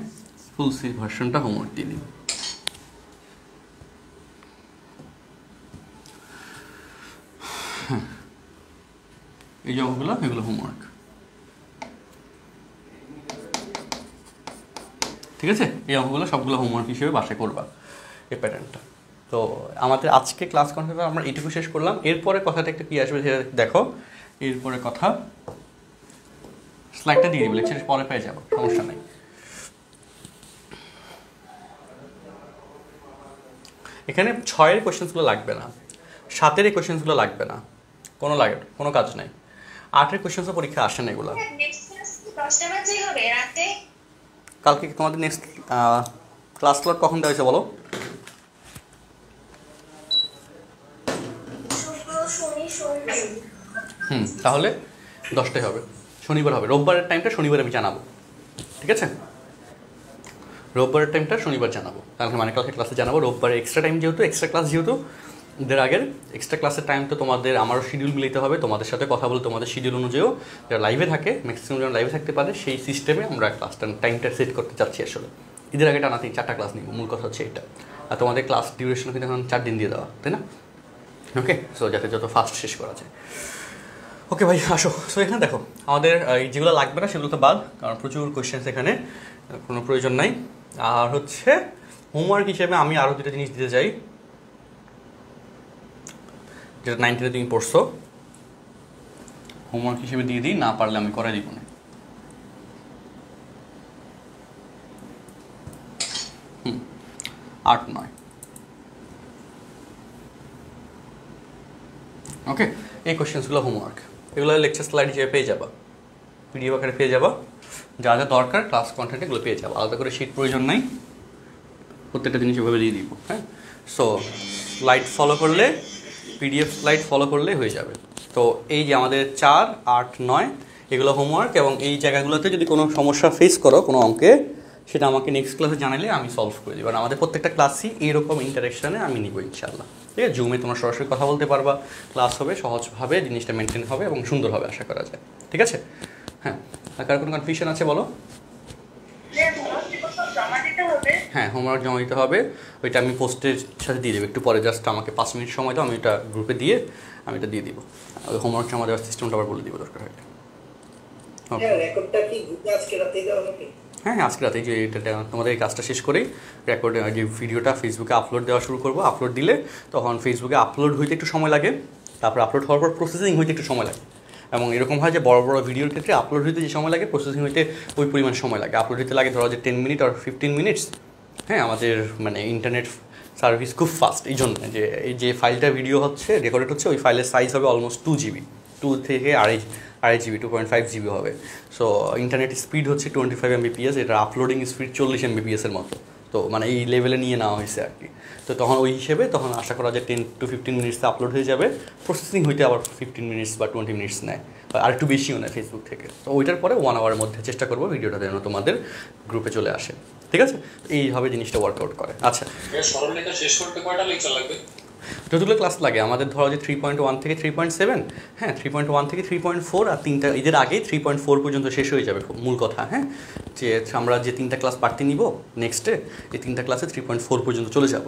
ফুল সেভ ভার্সনটা হোমওয়ার্ক দিয়ে দিব। হ্যাঁ, এই যে অঙ্কগুলো এগুলো হোমওয়ার্ক, ঠিক আছে। এই অঙ্কগুলো সবগুলো হোমওয়ার্ক হিসেবে বাসায় করবা এই প্যাটার্নটা। তো আমাদের আজকে ক্লাস কনফারেন্স আমরা এইটুকু শেষ করলাম। এরপরে কথাটা একটা কী আসবে সেটা দেখো, এরপরে কথা স্লাইডটা দিয়ে দিবে, লেকচারের পরে পেয়ে যাবো, সমস্যা নেই। এখানে 6-এর কোয়েশ্চেন্সগুলো লাগবে না, 7-এর এই কোয়েশ্চেন্সগুলো লাগবে না, কোনো কাজ নেই। 8-এর কোয়েশ্চেন্সও পরীক্ষা আসে না এগুলো। কালকে তোমাদের নেক্সট ক্লাস স্লট কখন দেওয়া হয়েছে বলো? তাহলে 10টায় হবে। শনিবার হবে, রোববারের টাইমটা শনিবার আমি জানাবো, ঠিক আছে? রোববারের টাইমটা শনিবার জানাবো, কালকে মানে কালকে ক্লাসে জানাবো। রোববারে এক্সট্রা টাইম যেহেতু, এক্সট্রা ক্লাস যেহেতু, এদের আগের এক্সট্রা ক্লাসের টাইম তো তোমাদের আমারও শিডিউল মিলাতে হবে, তোমাদের সাথে কথা বলে তোমাদের শিডিউল অনুযায়ীও যারা লাইভে থাকে, ম্যাক্সিমাম যারা লাইভে থাকতে পারে সেই সিস্টেমে আমরা ক্লাসটা টাইমটা সেট করতে চাচ্ছি আসলে। ঈদের আগে টানা 4টা ক্লাস নিব, মূল কথা হচ্ছে এটা। আর তোমাদের ক্লাস ডিউরেশন কিন্তু এখন 4 দিন দিয়ে দেওয়া, তাই না? ওকে, সো যাতে যত ফাস্ট শেষ করা যায়। ওকে ভাই আসো। সো এখানে দেখো আমাদের যেগুলো লাগবে না সেগুলো তো বাদ, কারণ প্রচুর কোয়েশ্চেন্স এখানে, কোনো প্রয়োজন নাই। আর হচ্ছে হোমওয়ার্ক হিসেবে আমি আরও দুটো জিনিস দিতে চাই, যেটা 9-10 তুমি পড়ছো, হোমওয়ার্ক হিসেবে দিয়ে দিই, না পারলে আমি করে দিব না। 8-9 ওকে, এই কোয়েশ্চেন্সগুলো হোমওয়ার্ক, এগুলো লেকচার স্লাইড হিসেবে পেয়ে যাবা, পিডিএফ আকারে পেয়ে যাবা, যা যা দরকার ক্লাস কন্টেন্ট এগুলো পেয়ে যাবো, আলাদা করে শিট প্রয়োজন নাই, প্রত্যেকটা জিনিস এভাবে দিয়ে দিব। হ্যাঁ, সো স্লাইড ফলো করলে, পিডিএফ স্লাইড ফলো করলে হয়ে যাবে। তো এই যে আমাদের 4, 8, 9 এগুলো হোমওয়ার্ক, এবং এই জায়গাগুলোতে যদি কোনো সমস্যা ফেস করো কোনো অঙ্কে, সেটা আমাকে নেক্সট ক্লাসে জানালে আমি সলভ করে দিই। কারণ আমাদের প্রত্যেকটা ক্লাসই এইরকম ইন্টারেকশানে আমি নিব ইনশাল্লাহ, ঠিক আছে? জুমে তোমরা সরাসরি কথা বলতে পারবা, ক্লাস হবে সহজভাবে, জিনিসটা মেনটেন হবে এবং সুন্দর হবে আশা করা যায়, ঠিক আছে? হ্যাঁ, আর কার কোনো কনফিউশন আছে বলো? হ্যাঁ, হোমওয়ার্ক জমা দিতে হবে, ওইটা আমি পোস্টের সাথে দিয়ে দেবো একটু পরে, জাস্ট আমাকে 5 মিনিট সময় দাও, আমি এটা গ্রুপে দিয়ে আমি এটা দিয়ে দিব। ওই হোমওয়ার্ক জমা দেওয়ার সিস্টেমটা আবার বলে দিব দরকার হয়। হ্যাঁ, আজকে রাতে যে এটা তোমাদের এই কাজটা শেষ করেই রেকর্ড যে ভিডিওটা ফেসবুকে আপলোড দেওয়া শুরু করবো। আপলোড দিলে তখন ফেসবুকে আপলোড হইতে একটু সময় লাগে, তারপর আপলোড হওয়ার পর প্রসেসিং হইতে একটু সময় লাগে, এবং এরকম হয় যে বড় বড় ভিডিওর ক্ষেত্রে আপলোড হইতে যে সময় লাগে প্রসেসিং হইতে ওই পরিমাণ সময় লাগে। আপলোড হইতে লাগে ধরো যে 10 মিনিট আর 15 মিনিটস। হ্যাঁ, আমাদের মানে ইন্টারনেট সার্ভিস খুব ফাস্ট, এই জন্য যে এই যে ফাইলটা ভিডিও হচ্ছে রেকর্ডেড হচ্ছে, ওই ফাইলের সাইজ হবে অলমোস্ট 2 GB, 2 থেকে আড়াই GB, 2.5 GB হবে। সো ইন্টারনেট স্পিড হচ্ছে 25 Mbps, এটা আপলোডিং স্পিড 40 Mbps এর মতো। তো মানে এই লেভেলে নিয়ে নেওয়া হয়েছে আর কি। তো তখন ওই হিসেবে তখন আশা করা যায় 10 to 15 মিনিটসে আপলোড হয়ে যাবে। প্রসেসিং হইতে আবার 15 মিনিটস বা 20 মিনিটস নেয়, আর একটু বেশিও নেয় ফেসবুক থেকে। তো ওইটার পরে 1 আওয়ারের মধ্যে চেষ্টা করবো ভিডিওটা যেন তোমাদের গ্রুপে চলে আসে, ঠিক আছে? এইভাবে জিনিসটা ওয়ার্কআউট করে। আচ্ছা, সরলরেখা শেষ করতে কয়টা লেকচার লাগবে? যতগুলো ক্লাস লাগে আমাদের, ধরো যে 3.1 থেকে 3.7, হ্যাঁ 3.1 থেকে 3.4, আর 3টা ঈদের আগেই 3.4 পর্যন্ত শেষ হয়ে যাবে মূল কথা। হ্যাঁ, যে আমরা যে 3টা ক্লাস পার্টি নিব নেক্সটে, এই 3টা ক্লাসে 3.4 পর্যন্ত চলে যাব।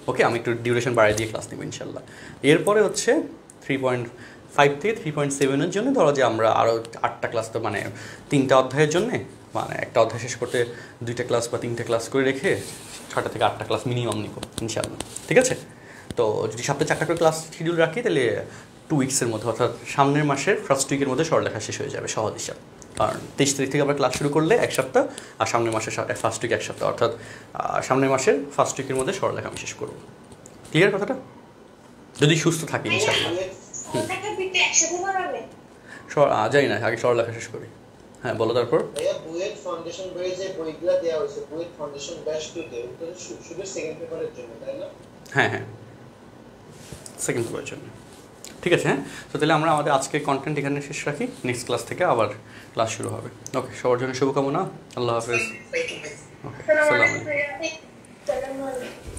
ওকে, আমি একটু ডিউরেশন বাড়িয়ে দিয়ে ক্লাস নেব ইনশাল্লাহ। এরপরে হচ্ছে 3.5 থেকে 3.7-এর জন্য ধরো যে আমরা আরও 8টা ক্লাস, তো মানে 3টা অধ্যায়ের জন্যে, মানে একটা অধ্যায় শেষ করতে 2টা ক্লাস বা 3টা ক্লাস করে রেখে 6টা থেকে 8টা ক্লাস মিনিমাম নিব ইনশাল্লাহ, ঠিক আছে? তো যদি সপ্তাহে 4টা করে ক্লাস শিডিউল রাখি তাহলে 2 উইক্সের মধ্যে, অর্থাৎ সামনের মাসের ফার্স্ট উইকের মধ্যে সরলরেখা শেষ হয়ে যাবে সহজ হিসাব। কারণ 23 তারিখ থেকে আমরা ক্লাস শুরু করলে 1 সপ্তাহ, আর সামনের মাসের ফার্স্ট উইক 1 সপ্তাহ, অর্থাৎ সামনের মাসের ফার্স্ট উইকের মধ্যে সরলরেখা আমি শেষ করবো। ক্লিয়ার কথাটা? যদি সুস্থ থাকি ইনশাআল্লাহ। জানি না, আগে সরলরেখা শেষ করি। হ্যাঁ বলো। তারপর বুয়েট ফাউন্ডেশন বইয়ে যে বইগুলো দেওয়া হয়েছে, বুয়েট ফাউন্ডেশন ব্যাচ 2-তে, ওটা শুধু সেকেন্ড পেপারের জন্য, তাই না? হ্যাঁ হ্যাঁ, সেকেন্ড পেপারের জন্য। ঠিক আছে, হ্যাঁ। তো তাহলে আমরা আমাদের আজকের কন্টেন্ট এখানে শেষ রাখি, নেক্সট ক্লাস থেকে আবার ক্লাস শুরু হবে। ওকে, সবার জন্য শুভকামনা। আল্লাহ হাফেজ। ওকে, আসসালামু আলাইকুম।